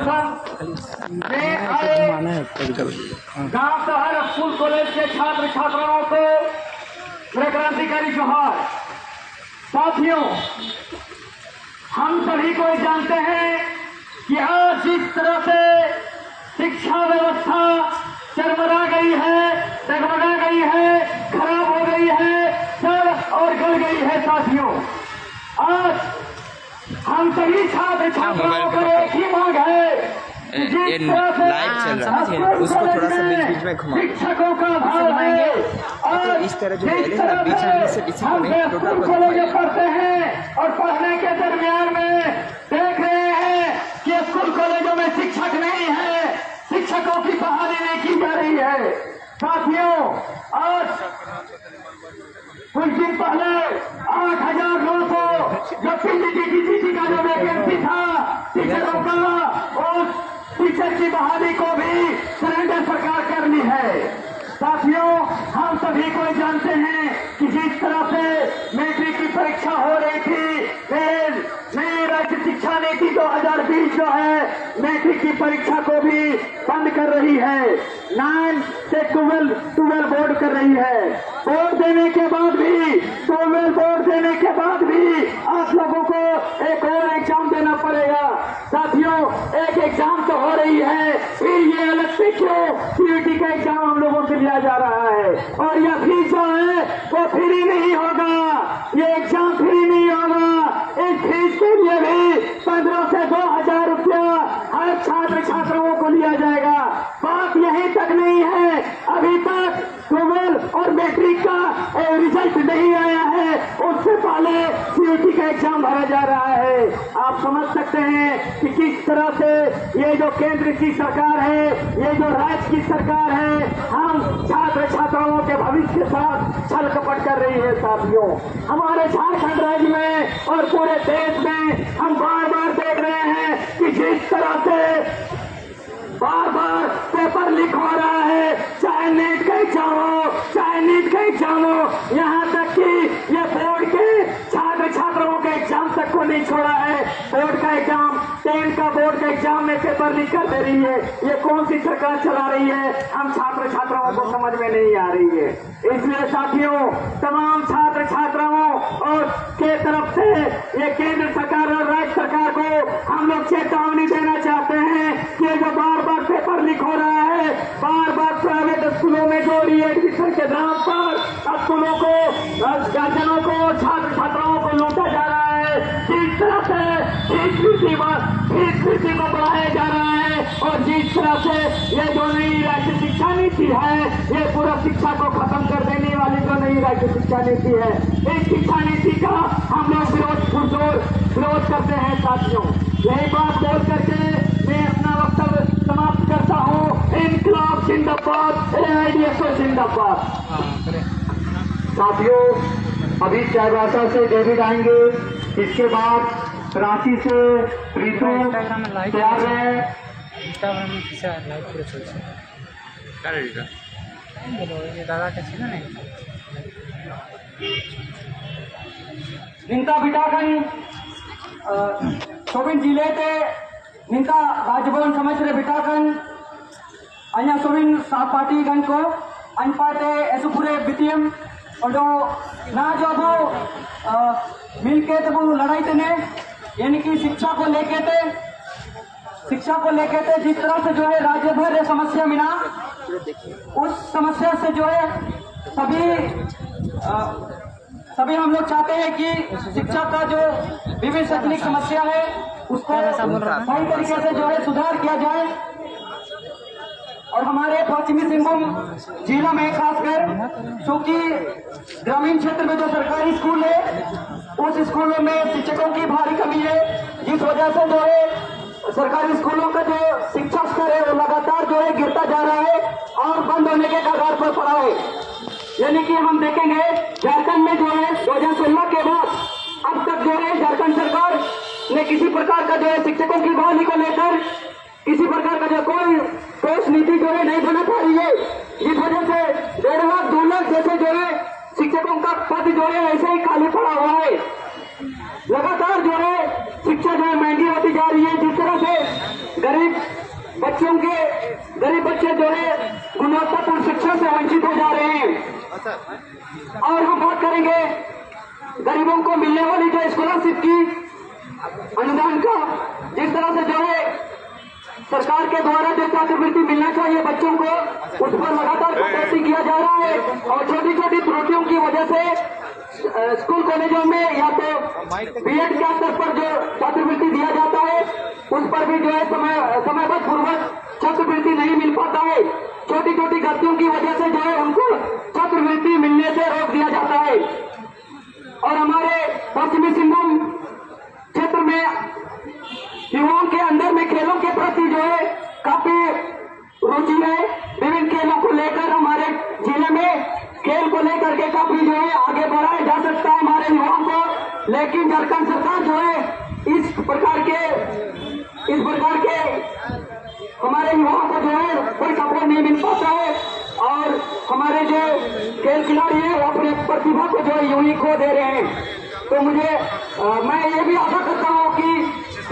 संगठन में आए गांव शहर स्कूल कॉलेज के छात्र छात्राओं को मेरा क्रांतिकारी जोहार। साथियों, हम सभी को जानते हैं कि आज जिस तरह से शिक्षा व्यवस्था चरमरा गई है, डगमगा गई है, खराब हो गई है, सड़ और गल गई है। साथियों, आज हम सभी छात्र छात्राओं को एक ही मांग है कि जिस तरह से उसको थोड़ा सा बीच में घुमा शिक्षकों का अभाव है और इस तरह जो हम स्कूल कॉलेज पढ़ते हैं और पढ़ने के दरमियान में देख रहे हैं कि स्कूल कॉलेजों में शिक्षक नहीं है, शिक्षकों की बहाली नहीं की जा रही है। साथियों, आज कुछ दिन पहले 8,000 लोगों को जो पीजीटी का जो वैकेंसी था टीचरों का, उस टीचर की बहाली को भी सरेंडर सरकार करनी है। साथियों, हम सभी को जानते हैं कि जिस तरह से मैट्रिक की परीक्षा हो रही थी, नई राज्य शिक्षा नीति 2020 जो है मैट्रिक की परीक्षा को भी बंद कर रही है। 9 से 12 बोर्ड कर रही है। बोर्ड देने के बाद भी 12 बोर्ड देने के बाद भी आप लोगों को एक और एग्जाम देना पड़ेगा। साथियों, एक एग्जाम तो हो रही है, फिर ये अलग से क्यों सीयूटी का एग्जाम हम लोगों से लिया जा रहा है, और यह फीस जो है वो फ्री नहीं होगा, ये एग्जाम फ्री नहीं होगा। इस फीस के लिए भी 1500 से 2,000 रुपया हर छात्र छात्राओं को लिया जाएगा। बात यहीं तक नहीं है, अभी तक 12 और मैट्रिक का रिजल्ट नहीं आया है, उससे पहले सीयूटी का एग्जाम भरा जा रहा है। आप समझ सकते हैं कि किस तरह से ये जो केंद्र की सरकार है, ये जो राज्य की सरकार है, हम छात्र छात्राओं के भविष्य के साथ छल कपट कर रही है। साथियों, हमारे झारखंड राज्य में और पूरे देश में हम बार बार देख रहे हैं कि जिस तरह से बार बार पेपर लीक हो रहा है, चाहे नेट का एग्जाम हो, चाहे नीट का एग्जाम हो, यहाँ तक कि ये बोर्ड के छात्र छात्राओं के एग्जाम तक को नहीं छोड़ा है। बोर्ड का एग्जाम, 10 का बोर्ड के एग्जाम में पेपर लीक कर दे रही है। ये कौन सी सरकार चला रही है, हम छात्र छात्राओं को समझ में नहीं आ रही है। इसलिए साथियों, तमाम छात्र छात्राओं और के तरफ से ये केंद्र सरकार और राज्य सरकार को हम लोग चेतावनी देना चाहते हैं कि जो बार बार पेपर लीक हो रहा है, बार बार प्राइवेट स्कूलों में जो रीएडमिशन के नाम पर स्कूलों को, गार्जियनों को, छात्र छात्राओं को लूटा जा रहा है, जिस तरह से फीस को बढ़ाया जा रहा है, और जिस तरह से ये जो नई राज्य शिक्षा नीति है, ये पूरा शिक्षा को खत्म कर देने वाली जो नई राज्य शिक्षा नीति है, इस शिक्षा नीति का हम लोग विरोध करते हैं। साथियों, यही बात बोल करके मैं अपना वक्तव्य समाप्त करता हूँ। इनकलाब जिंदाबाद, एआईडीएसओ जिंदाबाद। साथियों, अभी चाईबासा से डेविड आएंगे, इसके बाद रांची से प्रीतू तैयार है। निंता बिटागन सोबिन जिले के निंता राजभवन समझ बिटागन अन्य सोबिन सात पार्टी गन को अन पाते ऐसे पूरे बीटीएम और जो ना जो वो मिलके तो वो लड़ाई थे यानी कि शिक्षा को लेके थे जिस तरह से जो है राज्य भर ये समस्या मिला, उस समस्या से जो है सभी हम लोग चाहते हैं कि शिक्षा का जो विभिन्न शैक्षणिक समस्या है उसको सही तरीके से जो है सुधार किया जाए। और हमारे पश्चिमी सिंहभूम जिला में खासकर क्योंकि ग्रामीण क्षेत्र में जो सरकारी स्कूल है, उस स्कूलों में शिक्षकों की भारी कमी है, जिस वजह से जो है सरकारी स्कूलों का जो शिक्षा स्तर है वो लगातार जो है गिरता जा रहा है और बंद होने के कगार पर पड़ा है। यानी कि हम देखेंगे झारखंड में जो है 2016 के बाद अब तक जो है झारखंड सरकार ने किसी प्रकार का जो है शिक्षकों की बहाली को लेकर किसी प्रकार का जो कोई ठोस नीति जो है नहीं बना पा रही है, जिस वजह से 1.5 लाख 2 लाख जैसे जो है शिक्षकों का पद जो है ऐसे ही खाली पड़ा हुआ है। लगातार जो है शिक्षा जो है महंगी होती जा रही है। जिस तरह से गरीब बच्चों के गरीब बच्चे जो है गुणवत्तापूर्ण शिक्षा से वंचित हो जा रहे हैं। और हम बात करेंगे गरीबों को मिलने वाली जो स्कॉलरशिप की अनुदान का, जिस तरह से जो है सरकार के द्वारा जो छात्रवृत्ति मिलना चाहिए बच्चों को, उस पर लगातार कटौती किया जा रहा है। और छोटी छोटी त्रुटियों की वजह से स्कूल कॉलेजों में या तो बीएड के स्तर पर जो छात्रवृत्ति दिया जाता है उस पर भी जो है समयबद्ध पूर्वक छात्रवृत्ति नहीं मिल पाता है। छोटी छोटी गलतियों की वजह से जो है उनको छात्रवृत्ति मिलने से रोक दिया जाता है। और हमारे पश्चिमी सिंहभूम क्षेत्र में युवाओं के अंदर में खेलों के प्रति जो है काफी रुचि है। विभिन्न खेलों को लेकर हमारे जिले में खेल को लेकर के काफी जो है आगे बढ़ाया जा सकता है हमारे युवाओं को, लेकिन झारखंड सरकार जो है इस प्रकार के हमारे युवाओं को जो है कोई सपोर्ट नहीं मिल पाता है। और हमारे जो खेल खिलाड़ी है वो अपने प्रतिभा को जो यूं ही खो दे रहे हैं। तो मैं ये भी आशा करता हूँ कि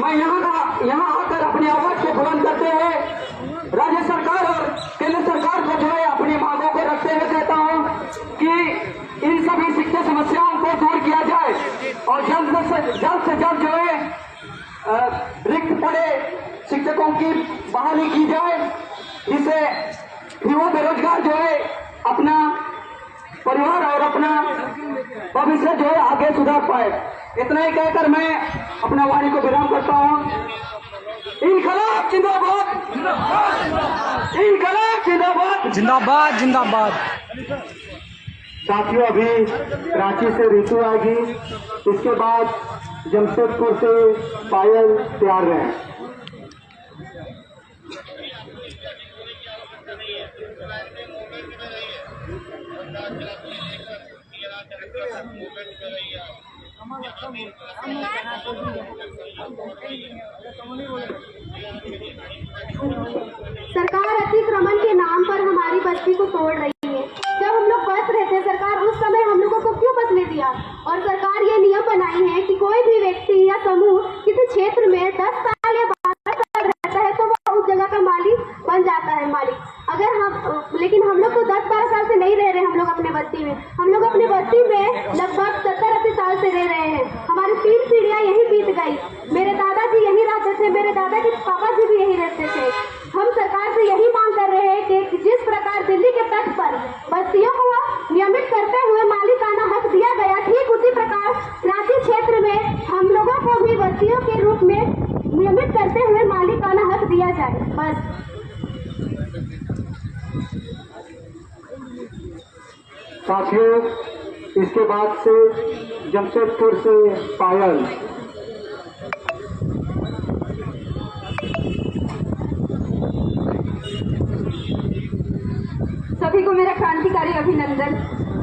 मैं यहाँ आकर अपनी आवाज को बुलंद करते हुए राज्य सरकार और केंद्र सरकार को जो है अपनी मांगों को रखते हुए कहता हूँ कि इन सभी शिक्षा समस्याओं को दूर किया जाए और जल्द से जल्द जो है रिक्त पड़े शिक्षकों की बहाली की जाए, जिससे युवा बेरोजगार जो है अपना परिवार और अपना भविष्य जो है आगे सुधार पाए। इतना ही कहकर मैं अपना वाणी को विराम करता हूँ। इनकलाब जिंदाबाद, इनकलाब जिंदाबाद, जिंदाबाद जिंदाबाद। साथियों, अभी रांची से ऋतु आएगी, इसके बाद जमशेदपुर से पायल तैयार रहे। सरकार अतिक्रमण के नाम पर हमारी बस्ती को तोड़ रही है। जब हम लोग बस रहे थे सरकार उस समय हम लोगों को क्यों बसने दिया? और सरकार ये नियम बनाई है कि कोई भी व्यक्ति या समूह किसी क्षेत्र में 10 साल या 12 साल रहता है तो वह उस जगह का मालिक बन जाता है मालिक। लेकिन हम लोग तो 10-12 साल से नहीं रह रहे। हम लोग अपने बस्ती में लगभग 70-80 साल से रह रहे हैं। हमारी 3 पीढ़ियां यही बीत गई। मेरे दादाजी यही रहते थे, मेरे दादा के पापा जी भी यही रहते थे। हम सरकार से यही मांग कर रहे हैं कि जिस प्रकार दिल्ली के तट पर बस्तियों को नियमित करते हुए मालिकाना हक दिया गया, ठीक उसी प्रकार रांची क्षेत्र में हम लोगों को भी बस्तियों के रूप में नियमित करते हुए मालिकाना हक दिया जाए। बस साथियों, इसके बाद से जमशेदपुर से पायल। सभी को मेरा क्रांतिकारी अभिनंदन।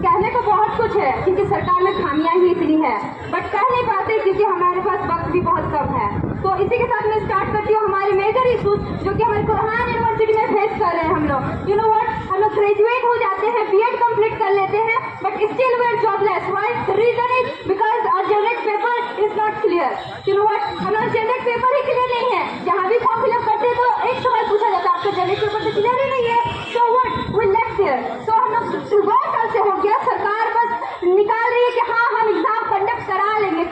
कहने को बहुत कुछ है क्योंकि सरकार में खामियां ही इतनी है, बट कह नहीं पाते क्योंकि हमारे पास वक्त भी बहुत कम है। तो इसी के साथ मैं स्टार्ट करती हूँ हमारे मेजर इशूज जो कि हमारे कोरहान यूनिवर्सिटी में फेस कर रहे हैं हम लोग। यू नो व्हाट, हम लोग ग्रेजुएट हो जाते हैं, बीएड कंप्लीट कर लेते हैं, but still we are jobless. Why? The reason is because our generate paper is not clear. You know what, हमारा जनरेट पेपर ही क्लियर नहीं है। जहाँ भी फॉर्म फिलअप करते हैं तो एक सवाल पूछा जाता है, आपका जनरेट पेपर तो क्लियर ही नहीं है। So what, we left there. सो हम लोग 2 साल से हो गया, सरकार बस निकाल रही है कि हाँ हम एग्जाम कंडक्ट करा लेंगे।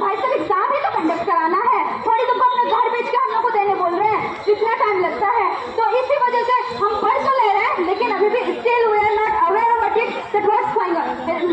भाई साहब, एग्जाम ही तो कंडक्ट कराना है, थोड़ी तो अपना घर बेच के हम लोग को देने बोल रहे हैं, कितना टाइम लगता है। तो इसी वजह से हम पढ़ तो ले रहे हैं लेकिन अभी भी still we are not aware of it that what's going on.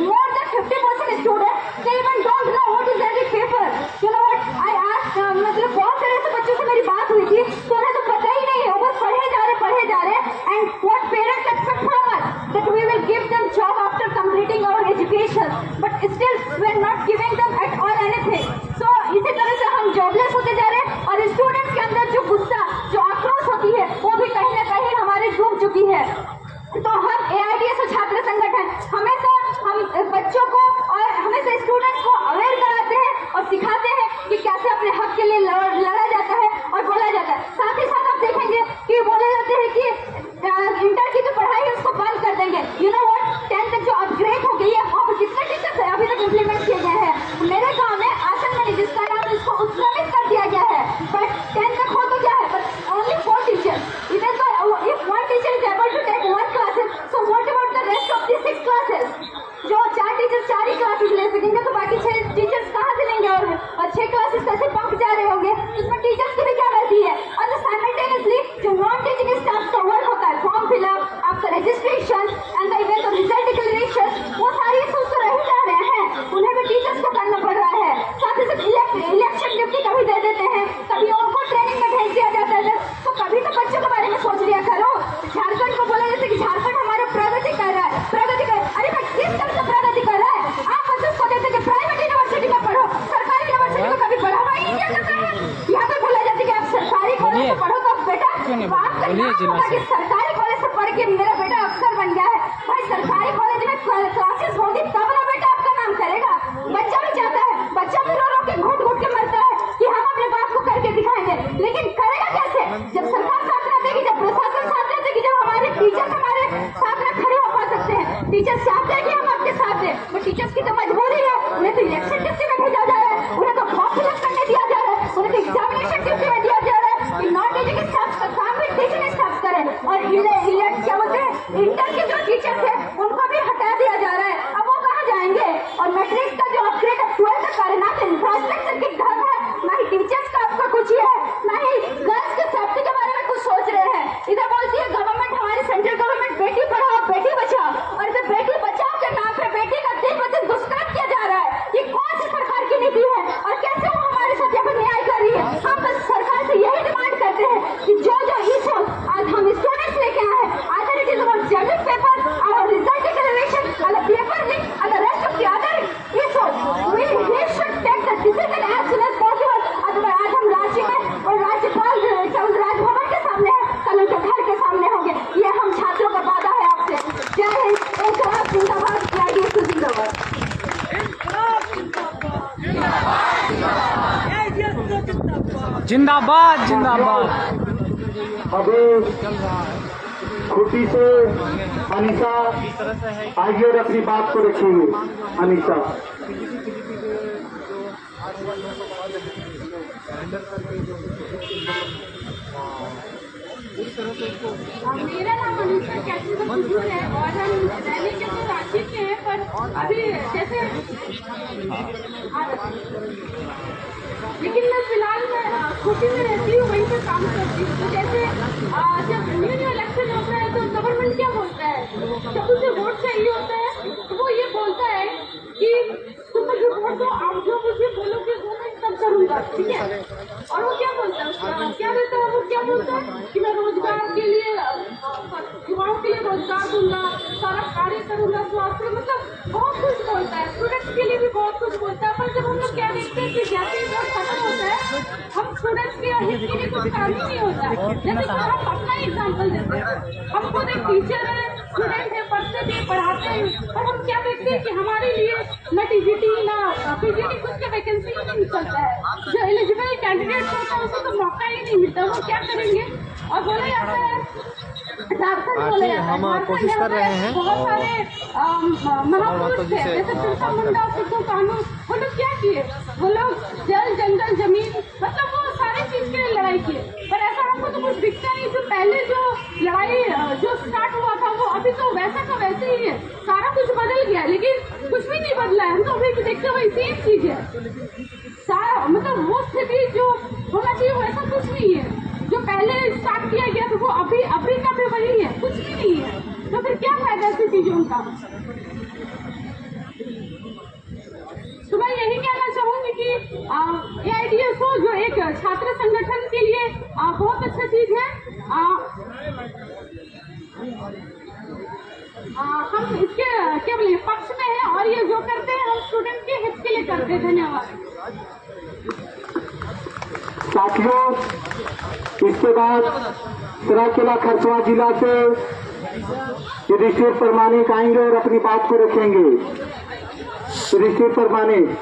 More than 50% students they even don't know what is generate paper. You know what, I asked, मतलब बहुत सारे ऐसे बच्चों से मेरी बात हुई थी तो उन्हें तो पता ही नहीं है, वो बस पढ़े जा रहे and what parents expect from us that we will give them job after completing our education, but still we are not giving them at all anything. So इसी तरह से हम जॉबलेस होते जा रहे हैं और स्टूडेंट्स के अंदर जो गुस्सा, जो आक्रोश होती है वो भी कहीं ना कहीं हमारे डूब चुकी है। तो हम AIDS और छात्र संगठन हमेशा हम बच्चों को और हमेशा स्टूडेंट्स को अवेयर कराते हैं और सिखाते हैं कि कैसे अपने हक के लिए लड़ा जाता है और बोला जाता है। साथ ही तो कभी तो बच्चों के बारे में सोच लिया करो। झारखंड को बोला जैसे कि झारखंड हमारा प्रगति कर रहा है, प्रगति कर, अरे भाई किस तरह से प्रगति कर रहा है? आप बच्चों को देते कि प्राइवेट यूनिवर्सिटी में पढ़ो, सरकारी यूनिवर्सिटी को कभी बढ़ावा ही नहीं दिया जाता है। यहाँ पे बोला जाता है कि आप सरकारी कॉलेज से पढ़ो, तो बेटा आपका नाम होगा कि सरकारी कॉलेज से पढ़ के मेरा बेटा अफसर बन गया है। भाई सरकारी कॉलेज में क्लासेस होगी तब ना बेटा आपका नाम करेगा। बच्चा भी चाहता है, बच्चा भी रो रो के घुट घुट के मरता है कि हम अपने बाप को करके दिखाएंगे, लेकिन करेगा कैसे? जब सरकार साथ ना देगी, जब प्रशासन साथ ना देगी, जब हमारे टीचर्स हमारे साथ ना खड़े हो पा सकते हैं। टीचर्स चाहते हैं कि हम आपके साथ दें, तो टीचर्स की तो मजबूरी है, उन्हें तो इलेक्शन ड्यूटी में भेजा जा रहा है, उन्हें तो फॉर्म फिलअप करने दिया जा रहा है, उन्हें तो एग्जामिनेशन ड्यूटी में दिया जा रहा है कि नॉन टीचिंग स्टाफ का काम भी टीचिंग स्टाफ करे। और क्या बोलते हैं, इंटर के जो टीचर्स है उनको भी हटा दिया जा रहा है। अब वो कहाँ जाएंगे? और मैट्रिक का जो अपग्रेड 12th का कार्य, ना तो इंफ्रास्ट्रक्चर की घर है, ना ही टीचर्स का आपका कुछ ही है, ना ही गर्ल्स के सेफ्टी के बारे में कुछ सोच रहे हैं। इधर बोलती है गवर्नमेंट, हमारी सेंट्रल गवर्नमेंट बेटी पढ़ाओ बेटी बचाओ, और इधर बेटी बचाओ के नाम पे बेटी का दिन प्रतिदिन दुष्कर्म किया जा रहा है। ये कौन सी सरकार की नीति है और कैसे वो हमारे साथ यहाँ पर न्याय कर रही है? हम बस सरकार से यही डिमांड करते हैं कि जो इस आज हम स्टूडेंट्स लेके आए हैं, either it is about journal paper or result declaration or the paper link or the rest of the other issues, we should take the decision as soon as possible। अथवा आज हम रांची में और राज्यपाल राजभवन के सामने है, कल उनके घर के सामने होंगे। ये हम छात्रों का वादा है आपसे। जय हिंद, इंकलाब जिंदाबाद, ग्रेजुएट जिंदाबाद। जिंदाबाद जिंदाबाद। अभी खुशी से अनीसा आइए और अपनी बात को रखिए। अनीसा मेरा नाम अनीसा कैथरीन है और हम रैली के तो रांची के हैं, पर अभी जैसे लेकिन मैं फिलहाल खुशी में रहती हूँ, वहीं पर काम करती हूँ। तो जैसे जब न्यू इलेक्शन होता है तो गवर्नमेंट क्या बोलता है, जब उसे वोट चाहिए होता है तो वो ये बोलता है कि तुम मुझे वोट दो, आप जो मुझे बोलोगे वो मैं तब करूँगा, ठीक है। और वो क्या बोलता है, उसका क्या देता है, वो क्या बोलता है कि मैं रोजगार के लिए युवाओं के लिए रोजगार दूंगा, सारा कार्य करूंगा, स्वास्थ्य, मतलब बहुत कुछ बोलता है। स्टूडेंट्स के लिए भी बहुत कुछ बोलता है। पर जब हम लोग क्या देखते हैं कि जैसे ही वोट खत्म होता है, हम स्टूडेंट्स के हित के लिए कुछ काम ही नहीं होता है। जैसे कि हम अपना ही एग्जाम्पल देते हैं, हम खुद एक टीचर है, स्टूडेंट है, पढ़ते भी पढ़ाते हैं, और हम क्या देखते हैं कि हमारे लिए न टीजीटी न पीजीटी कुछ का वैकेंसी ही नहीं निकलता है। जो एलिजिबल कैंडिडेट होता है उसको तो मौका ही नहीं मिलता, वो क्या करेंगे? और बोला जाता है झारखंड बोला जाता है, हम कोशिश कर रहे हैं बहुत सारे महापुरुष थे, जैसे बिरसा मुंडा, सिद्धू कान्हू, वो लोग क्या किए? वो लोग जल जंगल जमीन, मतलब वो सारे चीज के लिए लड़ाई किए। पर ऐसा हमको तो कुछ दिखता नहीं। जो पहले जो लड़ाई जो स्टार्ट हुआ था वो अभी तो वैसा का वैसे ही है, सारा कुछ बदल गया लेकिन कुछ भी नहीं बदला है। हम तो अभी भी देखते हुए सेम चीज है, सारा मतलब वो स्थिति जो होना चाहिए वैसा कुछ नहीं है। जो पहले स्टार्ट किया गया था वो अभी का भी वही है, कुछ भी नहीं है। तो फिर क्या फायदा ऐसी चीजों का? तो मैं यही कहना चाहूंगी कि AIDSO जो एक छात्र संगठन के लिए बहुत अच्छा चीज है। हम इसके क्या बोले पक्ष में है, और ये जो करते हैं हम स्टूडेंट के हित के लिए करते हैं। धन्यवाद साथियों। इसके बाद सरायकेला खरसवां जिला से युधिष्ठिर परमाणिक आएंगे और अपनी बात को रखेंगे। युधिष्ठिर परमाणिक।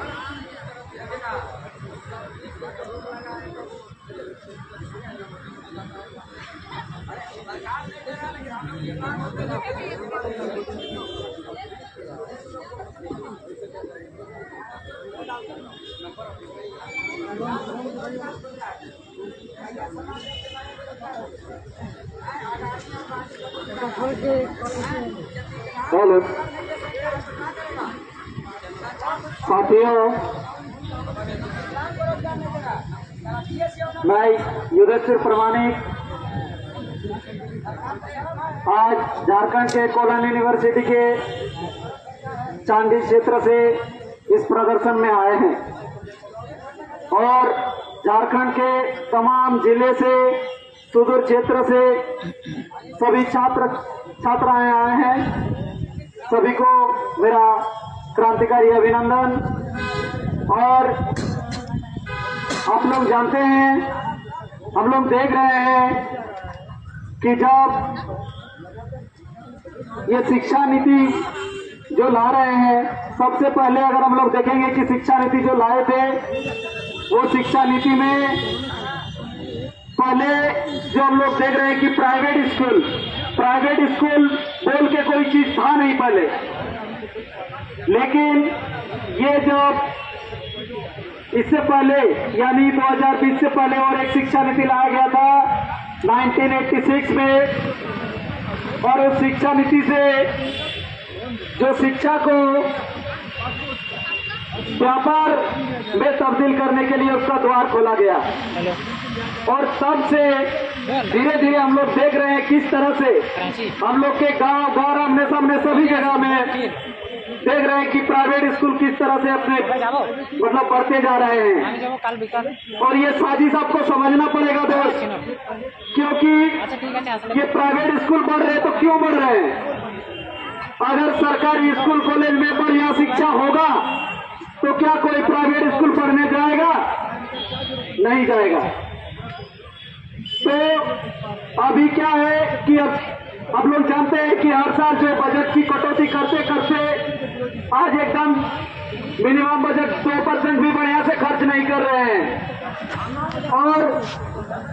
हेलो साथियों, मैं युधिष्ठिर परमाणिक आज झारखंड के कोलन यूनिवर्सिटी के चांदी क्षेत्र से इस प्रदर्शन में आए हैं और झारखंड के तमाम जिले से सुदूर क्षेत्र से सभी छात्राएं आए हैं, सभी को मेरा क्रांतिकारी अभिनंदन। और आप लोग जानते हैं, हम लोग देख रहे हैं कि जब ये शिक्षा नीति जो ला रहे हैं, सबसे पहले अगर हम लोग देखेंगे कि शिक्षा नीति जो लाए थे, वो शिक्षा नीति में पहले जो हम लोग देख रहे हैं कि प्राइवेट स्कूल बोल के कोई चीज था नहीं पहले, लेकिन ये जब इससे पहले यानी 2020 से पहले और एक शिक्षा नीति लाया गया था 1986 में, और उस शिक्षा नीति से जो शिक्षा को व्यापार में तब्दील करने के लिए उसका द्वार खोला गया। और तब से धीरे धीरे हम लोग देख रहे हैं किस तरह से हम लोग के गांव आमने सामने सभी जगह में देख रहे हैं कि प्राइवेट स्कूल किस तरह से अपने मतलब बढ़ते जा रहे हैं। और ये साजिश आपको समझना पड़ेगा दोस्त, क्योंकि ये प्राइवेट स्कूल बढ़ रहे तो क्यों बढ़ रहे हैं? अगर सरकारी स्कूल कॉलेज में बढ़िया शिक्षा होगा तो क्या कोई प्राइवेट स्कूल पढ़ने जाएगा? नहीं जाएगा। तो अभी क्या है कि अब आप लोग जानते हैं कि हर साल जो बजट की कटौती करते करते आज एकदम मिनिमम बजट 2% भी बढ़िया से खर्च नहीं कर रहे हैं। और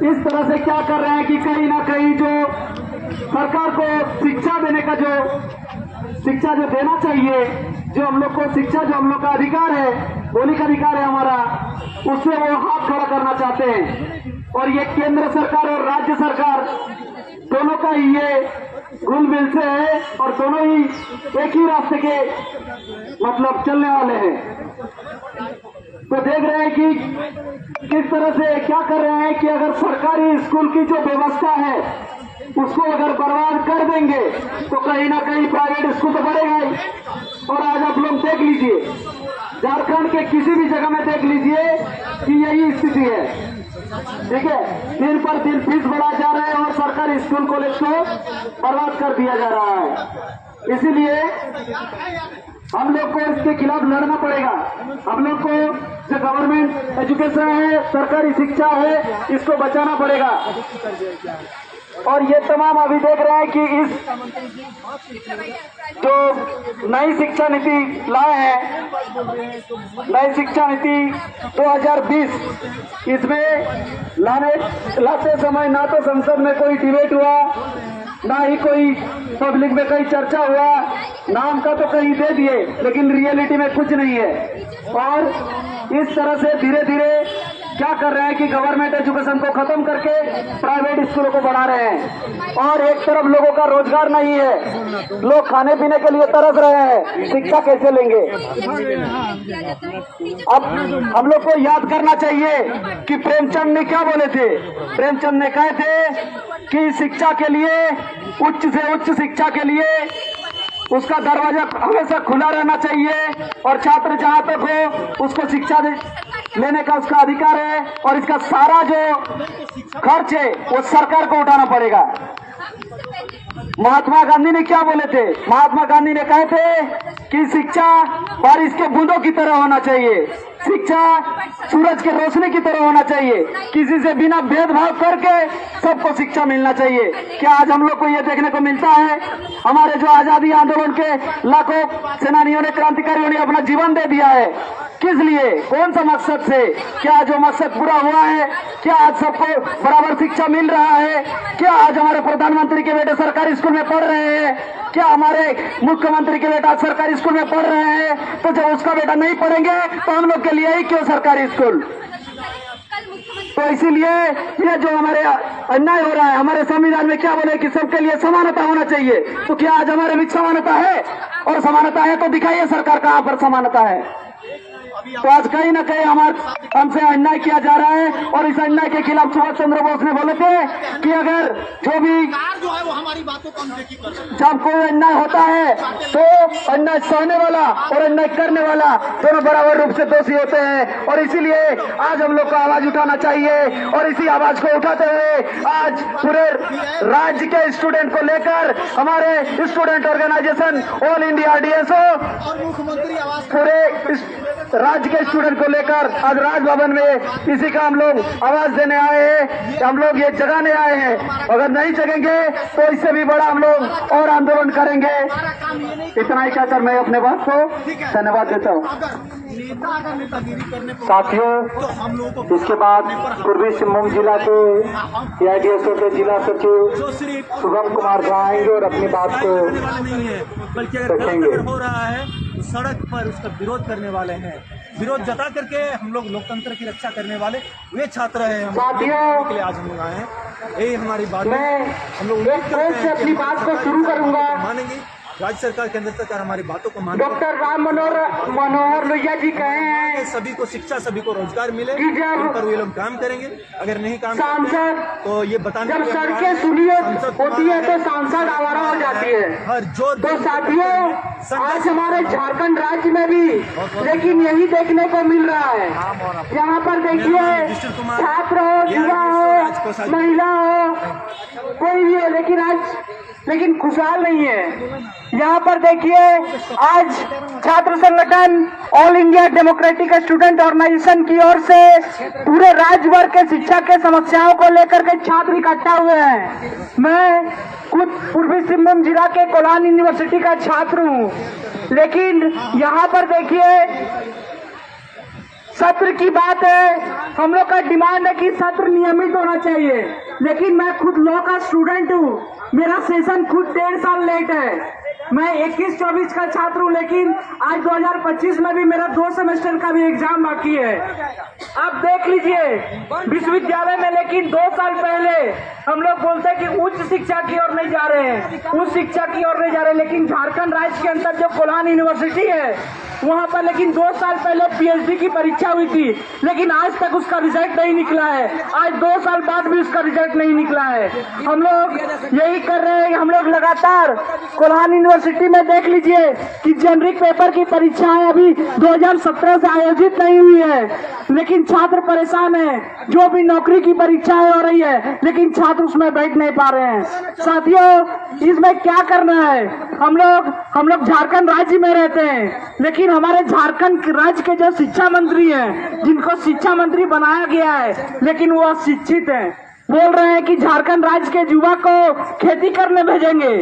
इस तरह से क्या कर रहे हैं कि कहीं ना कहीं जो सरकार को शिक्षा देने का शिक्षा जो देना चाहिए, जो हम लोग को शिक्षा जो हम लोग का अधिकार है, मौलिक अधिकार है हमारा, उससे वो हाथ खड़ा करना चाहते हैं। और ये केंद्र सरकार और राज्य सरकार दोनों का ही ये घुलमिल से है और दोनों ही एक ही रास्ते के मतलब चलने वाले हैं। तो देख रहे हैं कि किस तरह से क्या कर रहे हैं कि अगर सरकारी स्कूल की जो व्यवस्था है उसको अगर बर्बाद कर देंगे तो कहीं ना कहीं प्राइवेट स्कूल तो बढ़ेगा ही। और आज आप लोग देख लीजिए, झारखंड के किसी भी जगह में देख लीजिए कि यही स्थिति है। ठीक है, दिन पर दिन फीस बढ़ा जा रहा है और सरकारी स्कूल कॉलेज को बर्बाद कर दिया जा रहा है। इसीलिए हम लोग को इसके खिलाफ लड़ना पड़ेगा। हम लोग को जो गवर्नमेंट एजुकेशन है, सरकारी शिक्षा है, इसको बचाना पड़ेगा। और ये तमाम अभी देख रहे हैं कि इस जो नई शिक्षा नीति लाए हैं, नई शिक्षा नीति 2020, इसमें लाते समय ना तो संसद में कोई डिबेट हुआ, ना ही कोई पब्लिक में कहीं चर्चा हुआ। नाम का तो कहीं दे दिए लेकिन रियलिटी में कुछ नहीं है। और इस तरह से धीरे धीरे क्या कर रहे हैं कि गवर्नमेंट एजुकेशन को खत्म करके प्राइवेट स्कूलों को बढ़ा रहे हैं। और एक तरफ लोगों का रोजगार नहीं है, लोग खाने पीने के लिए तरस रहे हैं, शिक्षा कैसे लेंगे? अब हम लोग को याद करना चाहिए कि प्रेमचंद ने क्या बोले थे। प्रेमचंद ने कहे थे कि शिक्षा के लिए, उच्च से उच्च शिक्षा के लिए उसका दरवाजा हमेशा खुला रहना चाहिए और छात्र जहां तक हो उसको शिक्षा लेने का उसका अधिकार है। और इसका सारा जो खर्च है वो सरकार को उठाना पड़ेगा। महात्मा गांधी ने क्या बोले थे? महात्मा गांधी ने कहे थे कि शिक्षा बारिश के बूंदों की तरह होना चाहिए, शिक्षा सूरज के रोशनी की तरह होना चाहिए, किसी से बिना भेदभाव करके सबको शिक्षा मिलना चाहिए। क्या आज हम लोग को ये देखने को मिलता है? हमारे जो आजादी आंदोलन के लाखों सेनानियों ने, क्रांतिकारियों ने अपना जीवन दे दिया है, किस लिए, कौन सा मकसद से? क्या जो मकसद पूरा हुआ है? क्या आज सबको बराबर शिक्षा मिल रहा है? क्या आज हमारे प्रधानमंत्री के बेटे सरकारी स्कूल में पढ़ रहे हैं? क्या हमारे मुख्यमंत्री के बेटा सरकारी स्कूल में पढ़ रहे हैं? तो जब उसका बेटा नहीं पढ़ेंगे तो हम लोग के लिए ही क्यों सरकारी स्कूल? तो इसीलिए ये जो हमारे अन्याय हो रहा है, हमारे संविधान में क्या बोले कि सबके लिए समानता होना चाहिए। तो क्या आज हमारे बीच समानता है? और समानता है तो दिखाइए सरकार कहां पर समानता है। तो आज कहीं ना कहीं हमसे अन्याय किया जा रहा है। और इस अन्याय के खिलाफ सुभाष चंद्र बोस ने बोले थे कि अगर जो भी जो है वो हमारी बातों को अनदेखी कर सकते हैं। जब कोई अन्याय होता है तो अन्याय सहने वाला और अन्याय करने वाला दोनों बराबर रूप से दोषी होते हैं। और इसीलिए आज हम लोग को आवाज उठाना चाहिए। और इसी आवाज को उठाते हुए आज पूरे राज्य के स्टूडेंट को लेकर हमारे student organisation All India DSO और मुख्यमंत्री आवास पूरे राज्य के स्टूडेंट को लेकर आज राजभवन में इसी का हम लोग आवाज देने आए हैं। हम लोग ये जगाने आए हैं। अगर नहीं जगेंगे तो इससे भी बड़ा हम लोग और आंदोलन करेंगे। इतना ही कहकर मैं अपने बात को धन्यवाद देता हूँ। अगर नेतागिरी करने को साथियों, तो हम लोगों को इसके बाद पूर्वी सिंहभूम जिला के एआईडीएसओ के जिला सचिव जो सिर्फ शुभम कुमार झा आएंगे और अपनी बात को करने वाले नहीं है, बल्कि अगर रखेंगे। गलत हो रहा है तो सड़क पर उसका विरोध करने वाले हैं। विरोध जता करके हम लोग लोकतंत्र की रक्षा करने वाले वे छात्र हैं। हम साथियों, के लिए आज हम लोग आए हैं। यही हमारी बात है। मैं हम लोग एक ट्रेन से अपनी बात को शुरू करूंगा। मानेंगे राज्य सरकार केंद्र सरकार हमारी बातों को मानेगी। डॉक्टर राम मनोहर लोहिया जी कहे हैं सभी को शिक्षा, सभी को रोजगार मिले, कि जब इन पर ये लोग काम करेंगे। अगर नहीं काम सांसद करते तो ये बताने जब के लिए सड़कें सुनिए होती है तो सांसद आवारा हो जाती है। हर जोर तो साथियों, आज हमारे झारखंड राज्य में भी लेकिन यही देखने को मिल रहा है। यहाँ पर देखिए, छात्र हो, युवा हो, महिला हो, कोई भी हो, लेकिन खुशहाल नहीं है। यहाँ पर देखिए, आज छात्र संगठन All India Democratic Student Organisation की ओर से पूरे राज्य भर के शिक्षा के समस्याओं को लेकर के छात्र इकट्ठा हुए हैं। मैं खुद पूर्वी सिंहभूम जिला के कोलान यूनिवर्सिटी का छात्र हूँ, लेकिन यहाँ पर देखिए सत्र की बात है। हम लोग का डिमांड है कि सत्र नियमित होना चाहिए, लेकिन मैं खुद लॉ का स्टूडेंट हूँ। मेरा सेशन खुद 1.5 साल लेट है। मैं 21-24 का छात्र हूँ, लेकिन आज 2025 में भी मेरा 2 सेमेस्टर का भी एग्जाम बाकी है। आप देख लीजिए विश्वविद्यालय में, लेकिन 2 साल पहले हम लोग बोलते हैं कि उच्च शिक्षा की ओर नहीं जा रहे हैं, उच्च शिक्षा की ओर नहीं जा रहे हैं। लेकिन झारखंड राज्य के अंदर जो कोलान यूनिवर्सिटी है वहाँ पर लेकिन 2 साल पहले पीएचडी की परीक्षा हुई थी, लेकिन आज तक उसका रिजल्ट नहीं निकला है। आज 2 साल बाद भी उसका रिजल्ट नहीं निकला है। हम लोग यही कर रहे हैं। हम लोग लगातार कोलान यूनिवर्सिटी में देख लीजिए कि जेनरिक पेपर की परीक्षाएं अभी 2017 से आयोजित नहीं हुई है, लेकिन छात्र परेशान है। जो भी नौकरी की परीक्षाएं हो रही है, लेकिन छात्र उसमें बैठ नहीं पा रहे हैं। साथियों, इसमें क्या करना है? हम लोग झारखंड राज्य में रहते हैं, लेकिन हमारे झारखंड राज्य के जो शिक्षा मंत्री हैं, जिनको शिक्षा मंत्री बनाया गया है, लेकिन वो अशिक्षित हैं। बोल रहे हैं कि झारखंड राज्य के युवा को खेती करने भेजेंगे,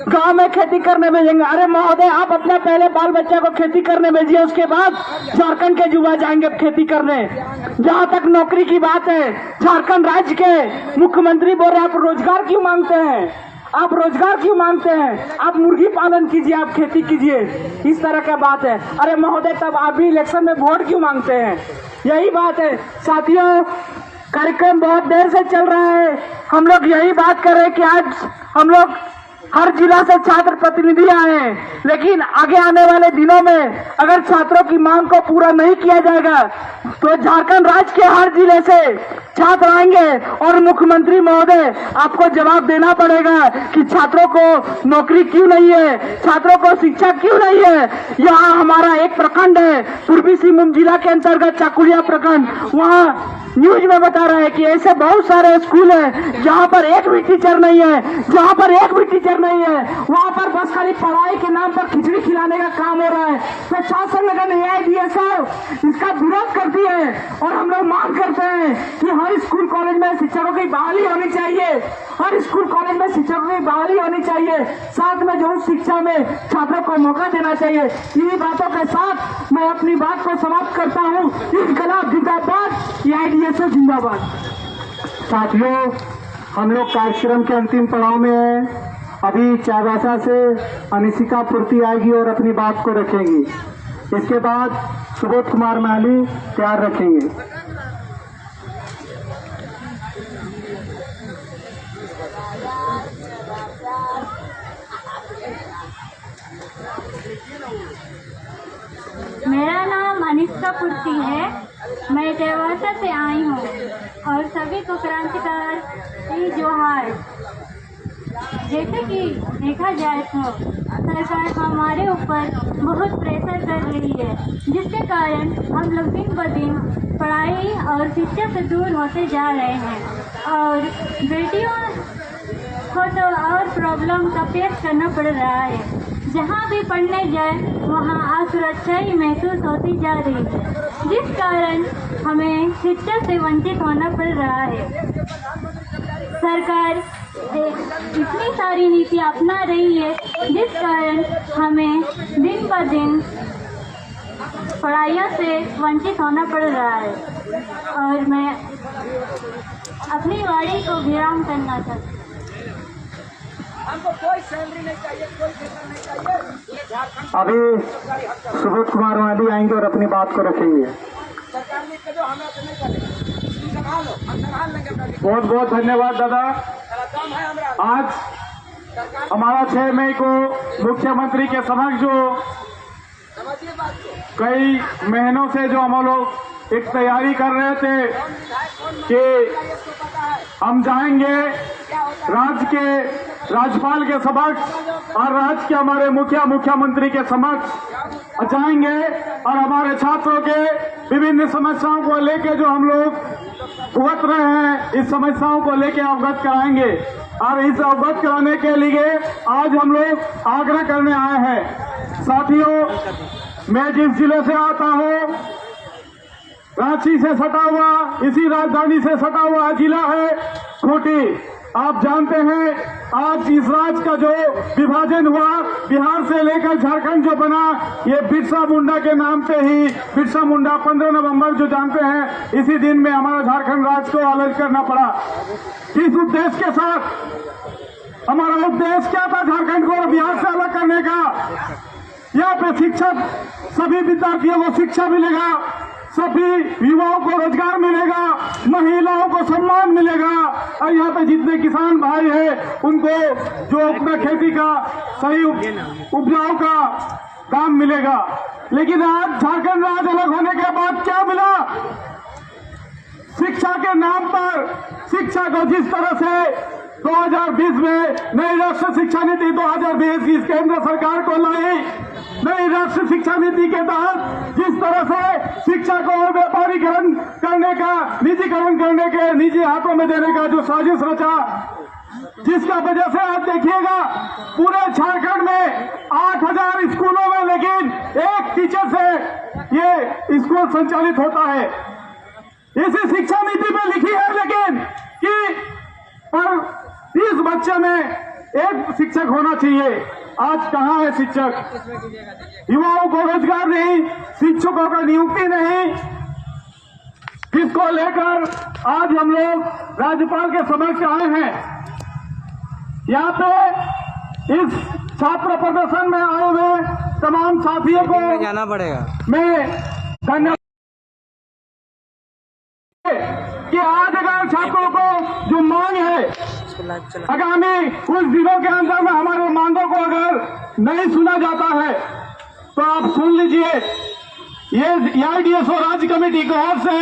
गांव में खेती करने भेजेंगे। अरे महोदय, आप अपने पहले बाल बच्चा को खेती करने भेजिए, उसके बाद झारखंड के युवा जाएंगे खेती करने। जहां तक नौकरी की बात है, झारखंड राज्य के मुख्यमंत्री बोल रहे हैं आप रोजगार क्यों मांगते हैं? आप रोजगार क्यों मांगते हैं? आप मुर्गी पालन कीजिए, आप खेती कीजिए, इस तरह का बात है। अरे महोदय, तब आप भी इलेक्शन में वोट क्यों मांगते हैं? यही बात है। साथियों, कार्यक्रम बहुत देर से चल रहा है। हम लोग यही बात कर रहे हैं कि आज हम लोग हर जिला से छात्र प्रतिनिधि आए हैं, लेकिन आगे आने वाले दिनों में अगर छात्रों की मांग को पूरा नहीं किया जाएगा तो झारखंड राज्य के हर जिले से छात्र आएंगे और मुख्यमंत्री महोदय आपको जवाब देना पड़ेगा कि छात्रों को नौकरी क्यों नहीं है, छात्रों को शिक्षा क्यों नहीं है। यहाँ हमारा एक प्रखंड है पूर्वी सिंहभूम जिला के अंतर्गत चाकुलिया प्रखंड, वहाँ न्यूज में बता रहे हैं कि ऐसे बहुत सारे स्कूल हैं जहाँ पर एक भी टीचर नहीं है, जहाँ पर एक भी टीचर नहीं है। वहाँ पर बस खाली पढ़ाई के नाम पर खिचड़ी खिलाने का काम हो रहा है। तो छात्र संगठन एआईडीएसओ इसका विरोध करती है और हम लोग मांग करते हैं कि हर स्कूल कॉलेज में शिक्षकों की बहाली होनी चाहिए, हर स्कूल कॉलेज में शिक्षकों की बहाली होनी चाहिए, साथ में जो शिक्षा में छात्रों को मौका देना चाहिए। इन्हीं बातों के साथ मैं अपनी बात को समाप्त करता हूँ। इनकलाब जिंदाबाद, एआईडीएसओ जिंदाबाद। साथियों, हम लोग कार्यक्रम के अंतिम पड़ाव में हैं। अभी चाईबासा से अनिशिका पूर्ति आएगी और अपनी बात को रखेंगी। इसके बाद सुबोध कुमार महली तैयार रखेंगे। मेरा नाम अनिशिका पूर्ति है। मैं देवासा से आई हूँ और सभी को क्रांतिकार की जोहार। जैसे कि देखा जाए तो सरकार हमारे ऊपर बहुत प्रेशर कर रही है, जिसके कारण हम लोग दिन ब दिन पढ़ाई और शिक्षा से दूर होते जा रहे हैं और बेटियों को तो और प्रॉब्लम का फेस करना पड़ रहा है। जहाँ भी पढ़ने जाए वहाँ असुरक्षा ही महसूस होती जा रही है, जिस कारण हमें शिक्षा से वंचित होना पड़ रहा है। सरकार इतनी सारी नीति अपना रही है, जिस कारण हमें दिन ब दिन पढ़ाइयों से वंचित होना पड़ रहा है और मैं अपनी वाणी को विराम करना चाहती हूँ। हमको कोई सैलरी नहीं चाहिए, कोई वेतन नहीं चाहिए। अभी सुबोध कुमार वाली आएंगे और अपनी बात को रखेंगे। सरकार ने कहो हमें तो नहीं करेगा, संभालो, हम संभाल लेंगे अपना। बहुत बहुत धन्यवाद दादा। दम है हमारा। आज हमारा 6 मई को मुख्यमंत्री के समक्ष जो समझिए बात को। कई महीनों से जो हम लोग एक तैयारी कर रहे थे कि हम जाएंगे राज्य के राज्यपाल के समक्ष और राज्य के हमारे मुख्यमंत्री के समक्ष जाएंगे और हमारे छात्रों के विभिन्न समस्याओं को लेकर जो हम लोग भुगत रहे हैं, इस समस्याओं को लेकर अवगत कराएंगे। और इस अवगत कराने के लिए आज हम लोग आग्रह करने आए हैं। साथियों, मैं जिस जिले से आता हूँ, रांची से सटा हुआ, इसी राजधानी से सटा हुआ जिला है खूंटी। आप जानते हैं आज इस राज्य का जो विभाजन हुआ, बिहार से लेकर झारखंड जो बना, ये बिरसा मुंडा के नाम पे ही, बिरसा मुंडा 15 नवंबर जो जानते हैं, इसी दिन में हमारा झारखंड राज्य को अलग करना पड़ा। किस उद्देश्य के साथ? हमारा उद्देश्य क्या था झारखंड को बिहार से अलग करने का? यहाँ पे शिक्षक, सभी विद्यार्थियों को शिक्षा मिलेगा, सभी युवाओं को रोजगार मिलेगा, महिलाओं को सम्मान मिलेगा और यहाँ पे जितने किसान भाई हैं उनको जो अपना खेती का सही उपजाऊ का काम मिलेगा। लेकिन आज झारखंड राज्य अलग होने के बाद क्या मिला? शिक्षा के नाम पर शिक्षा को जिस तरह से 2020 में नई राष्ट्रीय शिक्षा नीति 2020 इस केंद्र सरकार को लाई, नई राष्ट्रीय शिक्षा नीति के तहत जिस तरह से शिक्षा को और व्यापारीकरण करने का, निजीकरण करने के, निजी हाथों में देने का जो साजिश रचा, जिसका वजह से आज देखिएगा पूरे झारखंड में 8000 स्कूलों में लेकिन एक टीचर से ये स्कूल संचालित होता है। इसी शिक्षा नीति में लिखी है लेकिन कि पर 30 बच्चे में एक शिक्षक होना चाहिए। आज कहाँ है शिक्षक? युवाओं को रोजगार नहीं, शिक्षकों का नियुक्ति नहीं। इसको लेकर आज हम लोग राज्यपाल के समक्ष आए हैं। यहाँ पे इस छात्र प्रदर्शन में आए हुए तमाम साथियों को जाना पड़ेगा। मैं धन्यवाद कि आज अगर छात्रों को जो मांग है आगामी कुछ दिनों के अंदर में हमारे मांगों को अगर नहीं सुना जाता है तो आप सुन लीजिए, ये AIDSO राज्य कमेटी की ओर से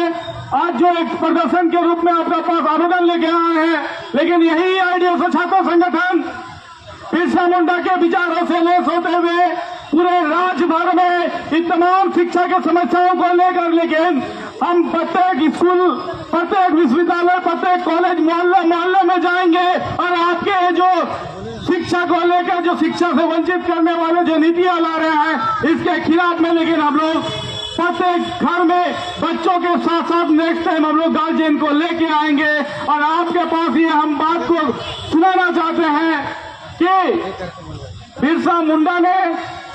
आज जो एक प्रदर्शन के रूप में आपका पास आवेदन लेके आए हैं, लेकिन यही AIDSO छात्र संगठन बिरसा मुंडा के विचारों से लैस होते हुए पूरे राज्य भर में इन तमाम शिक्षा के समस्याओं को लेकर, लेकिन हम प्रत्येक स्कूल, प्रत्येक विश्वविद्यालय, प्रत्येक कॉलेज, मोहल्ले में जाएंगे और आपके जो शिक्षा को लेकर, जो शिक्षा से वंचित करने वाले जो नीतियां ला रहे हैं, इसके खिलाफ में लेकिन हम लोग प्रत्येक घर में बच्चों के साथ साथ नेक्स्ट टाइम हम लोग गार्जियन को लेके आएंगे और आपके पास ये हम बात को सुनाना चाहते हैं कि बिरसा मुंडा ने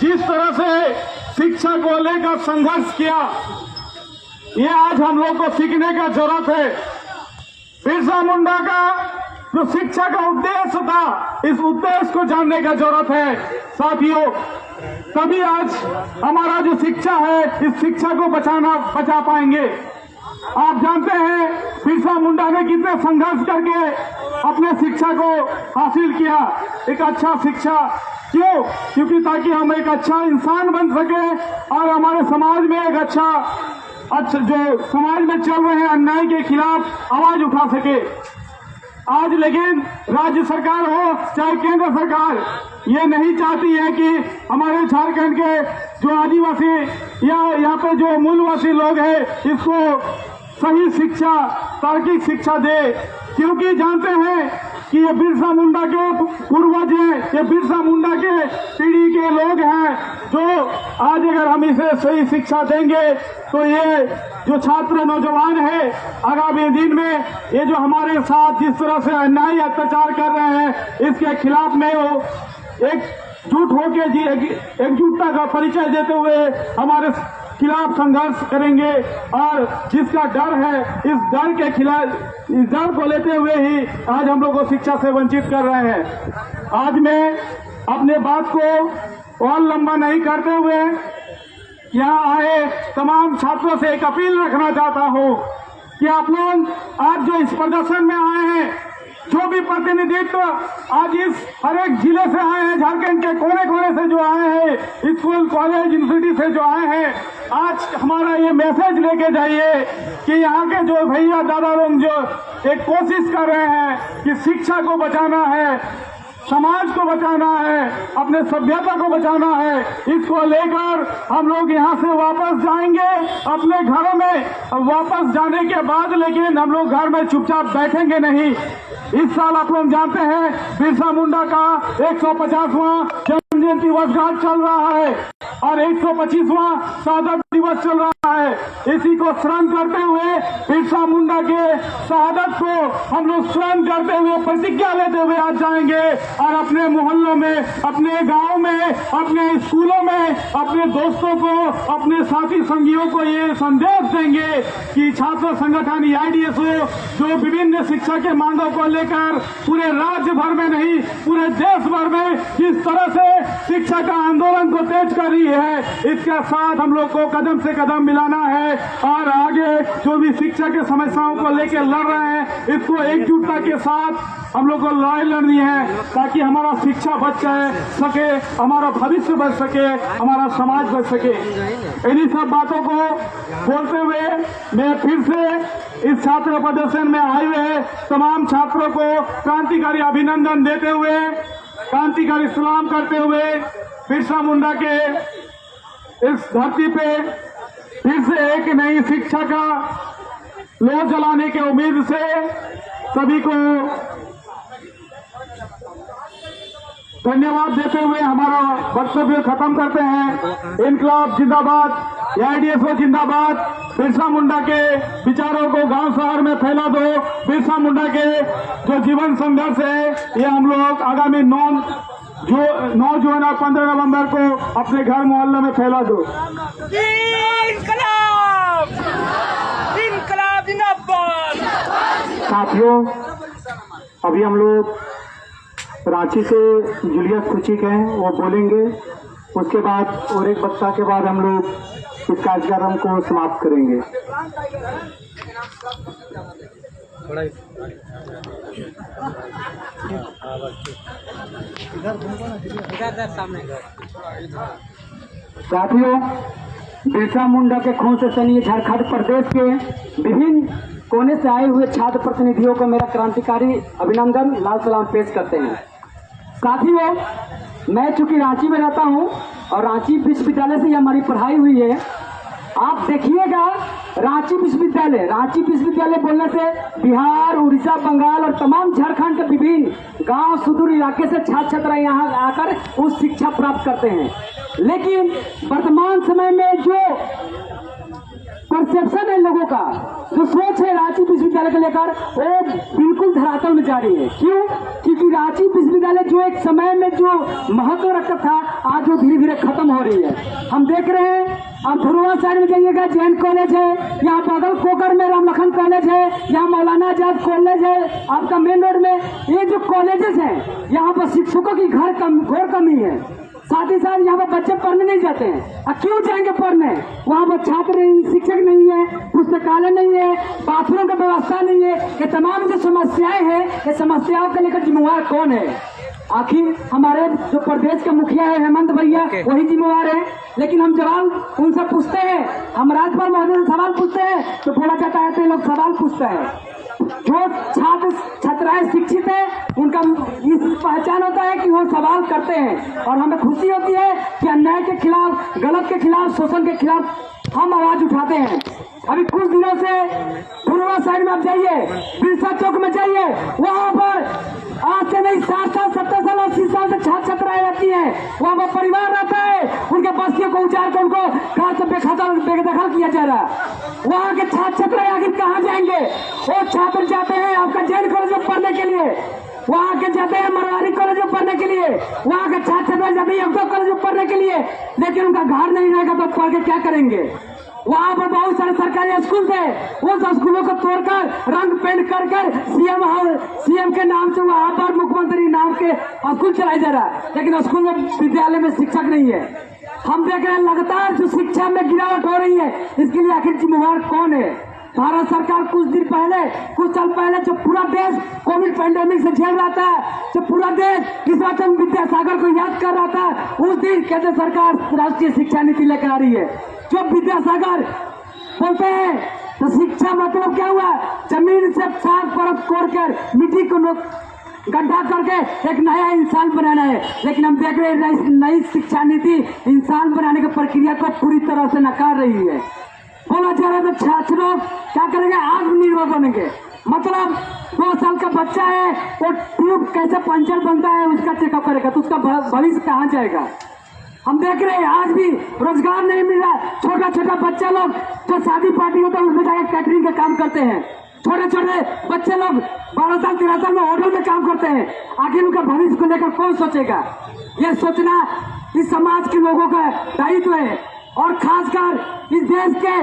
जिस तरह से शिक्षा को लेकर संघर्ष किया, ये आज हम लोग को सीखने का जरूरत है। बिरसा मुंडा का जो शिक्षा का उद्देश्य था, इस उद्देश्य को जानने का जरूरत है साथियों। तभी आज हमारा जो शिक्षा है, इस शिक्षा को बचा पाएंगे। आप जानते हैं बिरसा मुंडा ने कितने संघर्ष करके अपने शिक्षा को हासिल किया, एक अच्छा शिक्षा। क्यों? क्योंकि ताकि हम एक अच्छा इंसान बन सके और हमारे समाज में एक अच्छा अच्छा जो समाज में चल रहे हैं अन्याय के खिलाफ आवाज उठा सके। आज लेकिन राज्य सरकार हो चाहे केंद्र सरकार ये नहीं चाहती है कि हमारे झारखंड के जो आदिवासी या यहाँ पे जो मूलवासी लोग हैं इसको सही शिक्षा, तार्किक शिक्षा दे, क्योंकि जानते हैं कि ये बिरसा मुंडा के पूर्वज हैं, ये बिरसा मुंडा के पीढ़ी के लोग हैं जो आज अगर हम इसे सही शिक्षा देंगे तो ये जो छात्र नौजवान है आगामी दिन में ये जो हमारे साथ जिस तरह से अन्याय अत्याचार कर रहे हैं इसके खिलाफ में वो एकजुट होकर एकजुटता का परिचय देते हुए हमारे खिलाफ संघर्ष करेंगे। और जिसका डर है इस डर के खिलाफ, इस डर को लेते हुए ही आज हम लोग को शिक्षा से वंचित कर रहे हैं। आज मैं अपने बात को और लंबा नहीं करते हुए यहाँ आए तमाम छात्रों से एक अपील रखना चाहता हूँ कि आप लोग आज जो इस प्रदर्शन में आए हैं, जो भी प्रतिनिधित्व आज इस हर एक जिले से आए हैं, झारखंड के कोने कोने से जो आए हैं, स्कूल कॉलेज यूनिवर्सिटी से जो आए हैं, आज हमारा ये मैसेज लेके जाइए कि यहाँ के जो भैया दादा लोग जो एक कोशिश कर रहे हैं कि शिक्षा को बचाना है, समाज को बचाना है, अपने सभ्यता को बचाना है, इसको लेकर हम लोग यहाँ से वापस जाएंगे अपने घरों में। वापस जाने के बाद लेकिन हम लोग घर में चुपचाप बैठेंगे नहीं। इस साल आप लोग जानते हैं बिरसा मुंडा का 150वां जन्म जयंती वर्षगांठ चल रहा है और 125वां शहादत दिवस चल रहा है। इसी को स्मरण करते हुए बिरसा मुंडा के शहादत को हम लोग स्मरण करते हुए प्रतिज्ञा लेते हुए आज जाएंगे और अपने मोहल्लों में, अपने गांव में, अपने स्कूलों में अपने दोस्तों को, अपने साथी संगियों को ये संदेश देंगे कि छात्र संगठन AIDSO जो विभिन्न शिक्षा के मांगों को लेकर पूरे राज्य भर में नहीं पूरे देश भर में जिस तरह से शिक्षा का आंदोलन को तेज कर रही है, इसके साथ हम लोग को कदम से कदम मिलाना है और आगे जो भी शिक्षा के समस्याओं को लेकर लड़ रहे हैं इसको एकजुटता के साथ हम लोग को लड़ाई लड़नी है ताकि हमारा शिक्षा बच सके, हमारा भविष्य बच सके, हमारा समाज बच सके। इन्हीं सब बातों को बोलते हुए मैं फिर से इस छात्र प्रदर्शन में आए हुए तमाम छात्रों को क्रांतिकारी अभिनंदन देते हुए, क्रांतिकारी सलाम करते हुए बिरसा मुंडा के इस धरती पे फिर से एक नई शिक्षा का लौ जलाने के उम्मीद से सभी को धन्यवाद देते हुए हमारा वक्तव्य खत्म करते हैं। इनकलाब जिंदाबाद, AIDSO जिंदाबाद। बिरसा मुंडा के विचारों को गांव शहर में फैला दो। बिरसा मुंडा के जो जीवन संघर्ष है ये हम लोग आगामी 9 जून और 15 नवंबर को अपने घर मोहल्ले में फैला दो। इनकलाब जिंदाबाद। साथियों, अभी हम लोग रांची से जूलियस कुचिक हैं, वो बोलेंगे। उसके बाद और एक वक्ता के बाद हम लोग इस कार्यक्रम को समाप्त करेंगे। साथियों, बिरसा मुंडा के खून से सनी झारखंड प्रदेश के विभिन्न कोने से आए हुए छात्र प्रतिनिधियों को मेरा क्रांतिकारी अभिनंदन, लाल सलाम पेश करते हैं। साथियों, मैं चूंकि रांची में रहता हूं और रांची विश्वविद्यालय से हमारी पढ़ाई हुई है। आप देखिएगा रांची विश्वविद्यालय बोलने से बिहार, उड़ीसा, बंगाल और तमाम झारखंड के विभिन्न गांव सुदूर इलाके से छात्र छात्रा यहाँ आकर उस शिक्षा प्राप्त करते हैं। लेकिन वर्तमान समय में जो परसेप्शन है लोगों का, जो सोच है रांची विश्वविद्यालय को लेकर, वो बिल्कुल धरातल में जा रही है। क्यों? क्योंकि रांची विश्वविद्यालय जो एक समय में जो महत्व रखता था, आज वो धीरे धीरे खत्म हो रही है। हम देख रहे हैं, आप धुरवा साइड में जाइएगा, जैन कॉलेज है, यहाँ बगल कोकर में राम लखन कॉलेज है, यहाँ मौलाना आजाद कॉलेज है, आपका मेन रोड में ये जो कॉलेजेस हैं, यहाँ पर शिक्षकों की घोर कमी है। साथ ही साथ यहाँ पर बच्चे पढ़ने नहीं जाते हैं। अब क्यों जाएंगे पढ़ने? वहाँ पर छात्र नहीं, शिक्षक नहीं है, पुस्तकालय नहीं है, बाथरूम का व्यवस्था नहीं है। ये तमाम जो समस्याएं हैं, ये समस्याओं को लेकर जिम्मेवार कौन है? आखिर हमारे जो प्रदेश के मुखिया है हेमंत भैया वही जिम्मेवार है, लेकिन हम जवाब उनसे पूछते हैं, हम राज्यपाल महोदय से सवाल पूछते हैं तो बोला जाता है तो ये लोग सवाल पूछते हैं। जो छात्र छात्राएं शिक्षित है उनका इस पहचान होता है कि वो सवाल करते हैं, और हमें खुशी होती है कि अन्याय के खिलाफ, गलत के खिलाफ, शोषण के खिलाफ हम आवाज उठाते हैं। अभी कुछ दिनों से पूर्वा साइड में आप जाइए, बिरसा चौक में जाइए, वहाँ पर आज से नहीं 60 साल 70 साल 80 साल से छात्र छात्राएं रहती है, वहाँ पर परिवार रहता है, उनके बस्तियों को उजाड़ कर उनको घर से बेदखल किया जा रहा है। वहाँ के छात्र छात्राएं आखिर कहाँ जाएंगे? वो छात्र जाते हैं आपका जैन कॉलेज में पढ़ने के लिए, वहाँ के जाते हैं मरवाड़ी कॉलेज में पढ़ने के लिए, वहाँ के छात्र छात्राएं जाते हैं योगदा कॉलेज में पढ़ने के लिए, लेकिन उनका घर नहीं रहेगा तो पढ़ के क्या करेंगे? वहाँ पर बहुत सारे सरकारी स्कूल थे, उस स्कूलों को तोड़कर रंग पेंट कर सीएम के नाम से वहाँ पर मुख्यमंत्री नाम के स्कूल चलाया जा रहा है, लेकिन स्कूल में विद्यालय में शिक्षक नहीं है। हम देख रहे हैं लगातार जो शिक्षा में गिरावट हो रही है, इसके लिए आखिर जिम्मेवार कौन है? भारत सरकार कुछ साल पहले जो पूरा देश कोविड पैंडेमिक से झेल रहा था, जो पूरा देश ईश्वर विद्यासागर को याद कर रहा था, उस दिन केंद्र सरकार राष्ट्रीय शिक्षा नीति लेकर आ रही है। जो विद्यासागर बोलते हैं तो शिक्षा मतलब क्या हुआ? जमीन से 7 परत कोड़कर मिट्टी को गड्ढा करके एक नया इंसान बनाना है, लेकिन हम देख रहे हैं नई शिक्षा नीति इंसान बनाने की प्रक्रिया को पूरी तरह से नकार रही है। बोला जा रहा है तो छात्र लोग क्या करेंगे? आत्मनिर्भर बनेंगे। मतलब 2 साल का बच्चा है वो ट्यूब कैसे पंचर बनता है उसका चेकअप करेगा, तो उसका भविष्य कहाँ जाएगा? हम देख रहे हैं आज भी रोजगार नहीं मिल रहा। छोटा छोटा बच्चा लोग जो शादी पार्टी होता है उसमें जाकर कैटरिंग का काम करते हैं, छोटे छोटे बच्चे लोग 12 साल 13 साल में होटल में काम करते हैं। आखिर उनका भविष्य को लेकर कौन सोचेगा? ये सोचना इस समाज के लोगों का दायित्व है, और खासकर इस देश के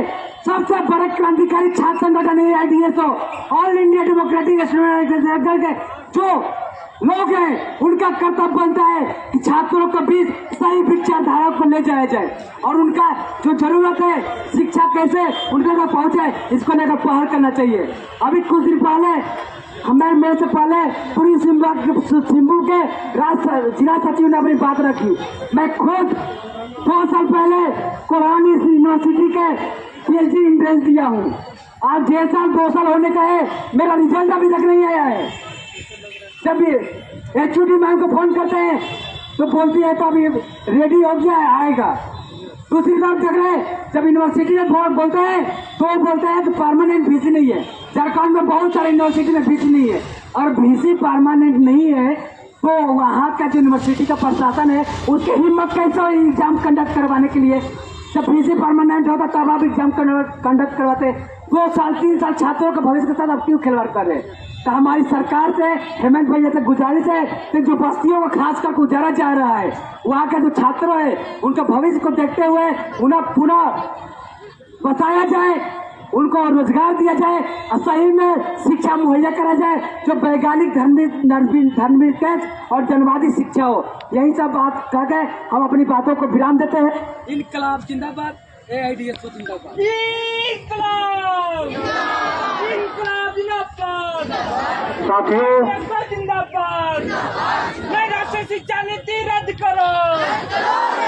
सबसे बड़े क्रांतिकारी छात्र संगठन AIDSO, all India Democratic student के जो लोग हैं उनका कर्तव्य बनता है कि छात्रों के बीच सही विचारधारा को ले जाया जाए, और उनका जो जरूरत है शिक्षा कैसे उनके तक पहुंचे इसको लेकर पहल करना चाहिए। अभी कुछ दिन पहले मेरे से पहले पूरी सिंबू के जिला सचिव ने अपनी बात रखी। मैं खुद 2 साल पहले कोरानी यूनिवर्सिटी के PhD एंट्रेंस दिया हूँ। आज 1.5 साल 2 साल होने का है, मेरा रिजल्ट अभी तक नहीं आया है। जब HOD मैम को फोन करते हैं तो बोलती है तो अभी रेडी हो गया है, आएगा। दूसरी तरफ देख रहे हैं जब यूनिवर्सिटी में बोलते हैं तो परमानेंट VC नहीं है। झारखंड में बहुत सारे यूनिवर्सिटी में VC नहीं है, और VC परमानेंट नहीं है तो वहाँ का जो यूनिवर्सिटी का प्रशासन है उसकी हिम्मत कैसे हो एग्जाम कंडक्ट करवाने के लिए? जब VC परमानेंट होता तब आप एग्जाम कंडक्ट करवाते। 2 साल 3 साल छात्रों के भविष्य के साथ आप क्यों खिलवाड़ कर रहे हैं? तो हमारी सरकार से हेमंत भैया से गुजारिश है कि जो बस्तियों को खासकर गुजारा जा रहा है, वहाँ के जो छात्र है उनका भविष्य को देखते हुए उन्हें पूरा बचाया जाए, उनको रोजगार दिया जाए, और सही में शिक्षा मुहैया करा जाए जो वैज्ञानिक धर्मनिरपेक्ष और जनवादी शिक्षा हो। यही सब बात कह के हम अपनी बातों को विराम देते हैं। इनकलाब जिंदाबाद, AIDSO जिंदाबाद। इनकलाब जिंदाबाद, साथियों जिंदाबाद। नई राष्ट्रीय शिक्षा नीति रद्द करो,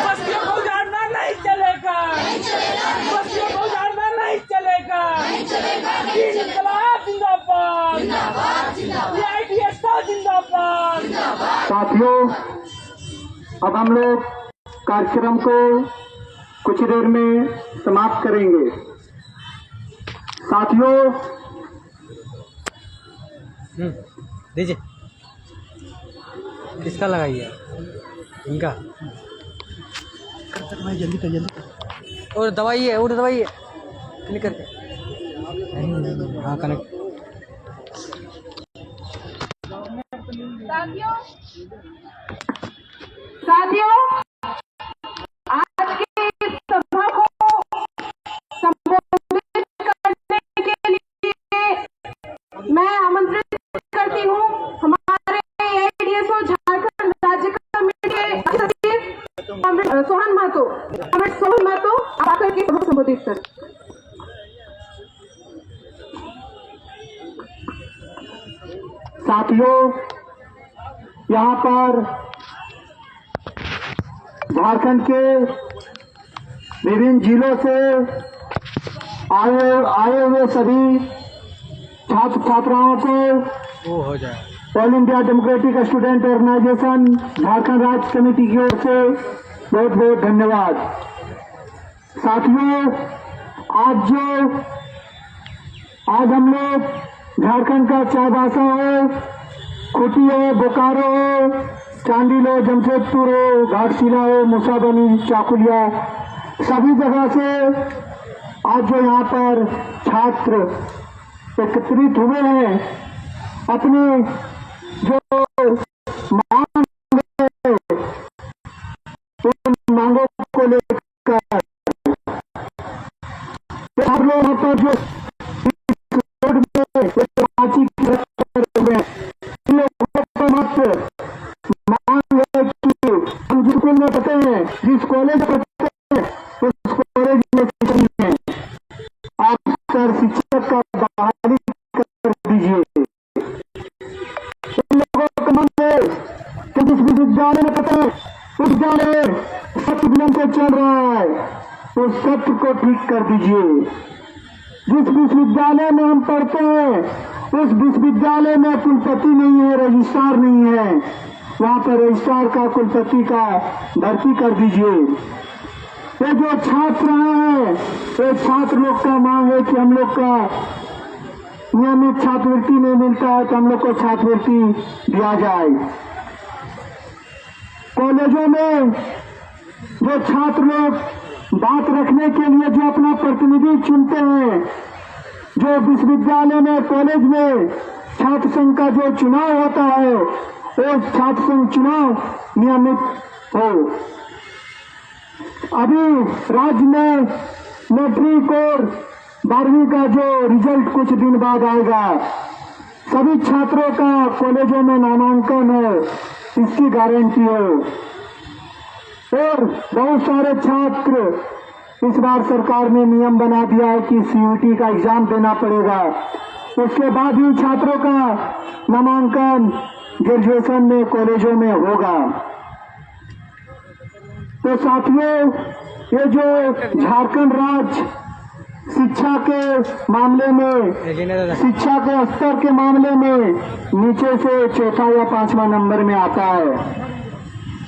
बस्तियों को उजाड़ना नहीं चलेगा, बस्तियों को उजाड़ना नहीं चलेगा। इनकलाब जिंदाबाद, AIDSO जिंदाबाद। साथियों, अब हम लोग कार्यक्रम को कुछ देर में समाप्त करेंगे। साथियों, दीजिए, किसका लगाइए? इनका। जल्दी और दवाइए क्लिक करके। हाँ, कनेक्ट। साथियों, आज की इस सभा को संबोधित करने के लिए मैं आमंत्रित करती हूँ हमारे AIDSO झारखंड राज्य कमेटी के सचिव सोहन महतो। आकर के सभा संबोधित कर। साथियों, यहाँ पर झारखंड के विभिन्न जिलों से आए हुए सभी छात्र छात्राओं को वो हो जाए। All India Democratic Student Organisation Jharkhand राज्य कमेटी की ओर से बहुत बहुत धन्यवाद। साथियों, आज हम लोग झारखंड का चाईबासा हो, खूंटी हो, बोकारो हो, चांडिल हो, जमशेदपुर हो, घाटशिला हो, मूसाबनी, चाकुलिया, सभी जगह से आज जो यहाँ पर छात्र एकत्रित हुए हैं, अपनी जो मांग है उन मांगों को लेकर आप लोग यहाँ पर जो रोड में रांची की इन लोगों को मत मांग है कि हम जिस स्कूल में पढ़ते हैं, जिस कॉलेज पढ़ते हैं, उस कॉलेज में नहीं है, आप सर शिक्षक का बहाली कर दीजिए। इन लोगों का मन है कि जिस विश्वविद्यालय में पढ़ते हैं, उस विद्यालय सत्य विलंब से चल रहा है, उस सत्य को ठीक कर दीजिए। जिस विश्वविद्यालय में हम पढ़ते हैं, उस विश्वविद्यालय में कुलपति नहीं है, रजिस्ट्रार नहीं है, वहां पर रजिस्ट्रार का, कुलपति का भर्ती कर दीजिए। ये जो छात्र हैं, ये छात्र लोग का मांग है कि हम लोग का नियमित छात्रवृत्ति नहीं मिलता है तो हम लोग को छात्रवृत्ति दिया जाए। कॉलेजों में जो छात्र लोग बात रखने के लिए जो अपना प्रतिनिधि चुनते हैं, जो विश्वविद्यालय में, कॉलेज में छात्र संघ का जो चुनाव होता है, वो छात्र संघ चुनाव नियमित हो। अभी राज्य में मैट्रिक और 12वीं का जो रिजल्ट कुछ दिन बाद आएगा, सभी छात्रों का कॉलेजों में नामांकन है, इसकी गारंटी है। और बहुत सारे छात्र, इस बार सरकार ने नियम बना दिया है कि सीयूटी का एग्जाम देना पड़ेगा, उसके बाद ही छात्रों का नामांकन ग्रेजुएशन में कॉलेजों में होगा। तो साथियों, ये जो झारखंड राज्य शिक्षा के मामले में, शिक्षा के स्तर के मामले में नीचे से चौथा या 5वां नंबर में आता है।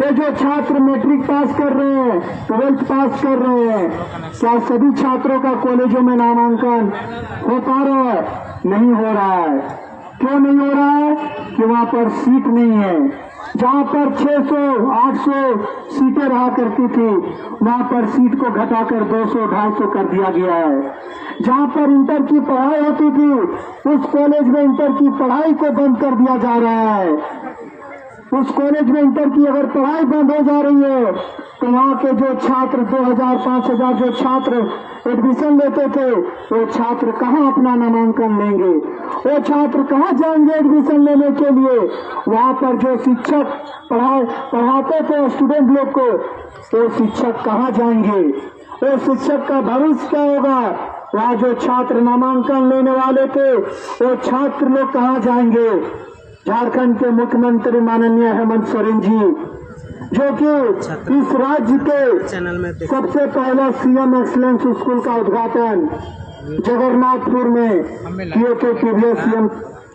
ये जो छात्र मैट्रिक पास कर रहे हैं, 12th पास कर रहे हैं, क्या सभी छात्रों का कॉलेजों में नामांकन हो पा रहा है? नहीं हो रहा है। क्यों नहीं हो रहा है? कि वहां पर सीट नहीं है। जहां पर 600, 800 सीटें रहा करती थी, वहां पर सीट को घटाकर 200, 250 कर दिया गया है। जहां पर इंटर की पढ़ाई होती थी, उस कॉलेज में इंटर की पढ़ाई को बंद कर दिया जा रहा है। उस कॉलेज में इंटर की अगर पढ़ाई बंद हो जा रही है, तो वहाँ के जो छात्र 2000, 5000 जो छात्र एडमिशन लेते थे, वो छात्र कहाँ अपना नामांकन लेंगे? वो छात्र कहाँ जाएंगे एडमिशन लेने के लिए? वहाँ पर जो शिक्षक पढ़ाते थे स्टूडेंट लोग को, वो शिक्षक कहाँ जाएंगे? वो शिक्षक का भविष्य क्या होगा? वहाँ जो छात्र नामांकन लेने वाले थे, वो छात्र लोग कहाँ जाएंगे? झारखंड के मुख्यमंत्री माननीय हेमंत सोरेन जी, जो कि इस राज्य के सबसे पहला सीएम एक्सीलेंस स्कूल का उद्घाटन जगन्नाथपुर में किए थे, प्रीवियस सीएम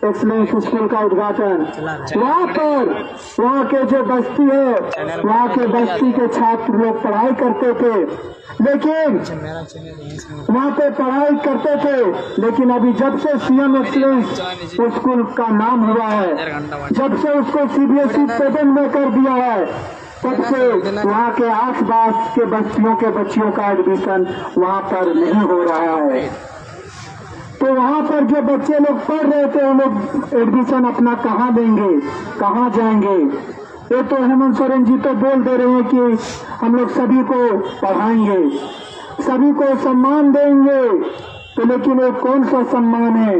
एक्सीलेंस स्कूल का उद्घाटन वहाँ पर, वहाँ के जो बस्ती है, वहाँ के बस्ती के छात्र लोग पढ़ाई करते थे, लेकिन वहाँ पे पढ़ाई करते थे, लेकिन अभी जब से सीएम एक्सीलेंस स्कूल का नाम हुआ है, जब से उसको सीबीएसई पैटर्न में कर दिया है, तब से वहाँ के आसपास के बस्तियों के बच्चियों का एडमिशन वहाँ पर नहीं हो रहा है। तो वहाँ पर जो बच्चे लोग पढ़ रहे थे, वो लोग एडमिशन अपना कहाँ लेंगे, कहाँ जाएंगे? ये तो हेमंत सोरेन जी तो बोल दे रहे हैं कि हम लोग सभी को पढ़ाएंगे, सभी को सम्मान देंगे, तो लेकिन ये कौन सा सम्मान है,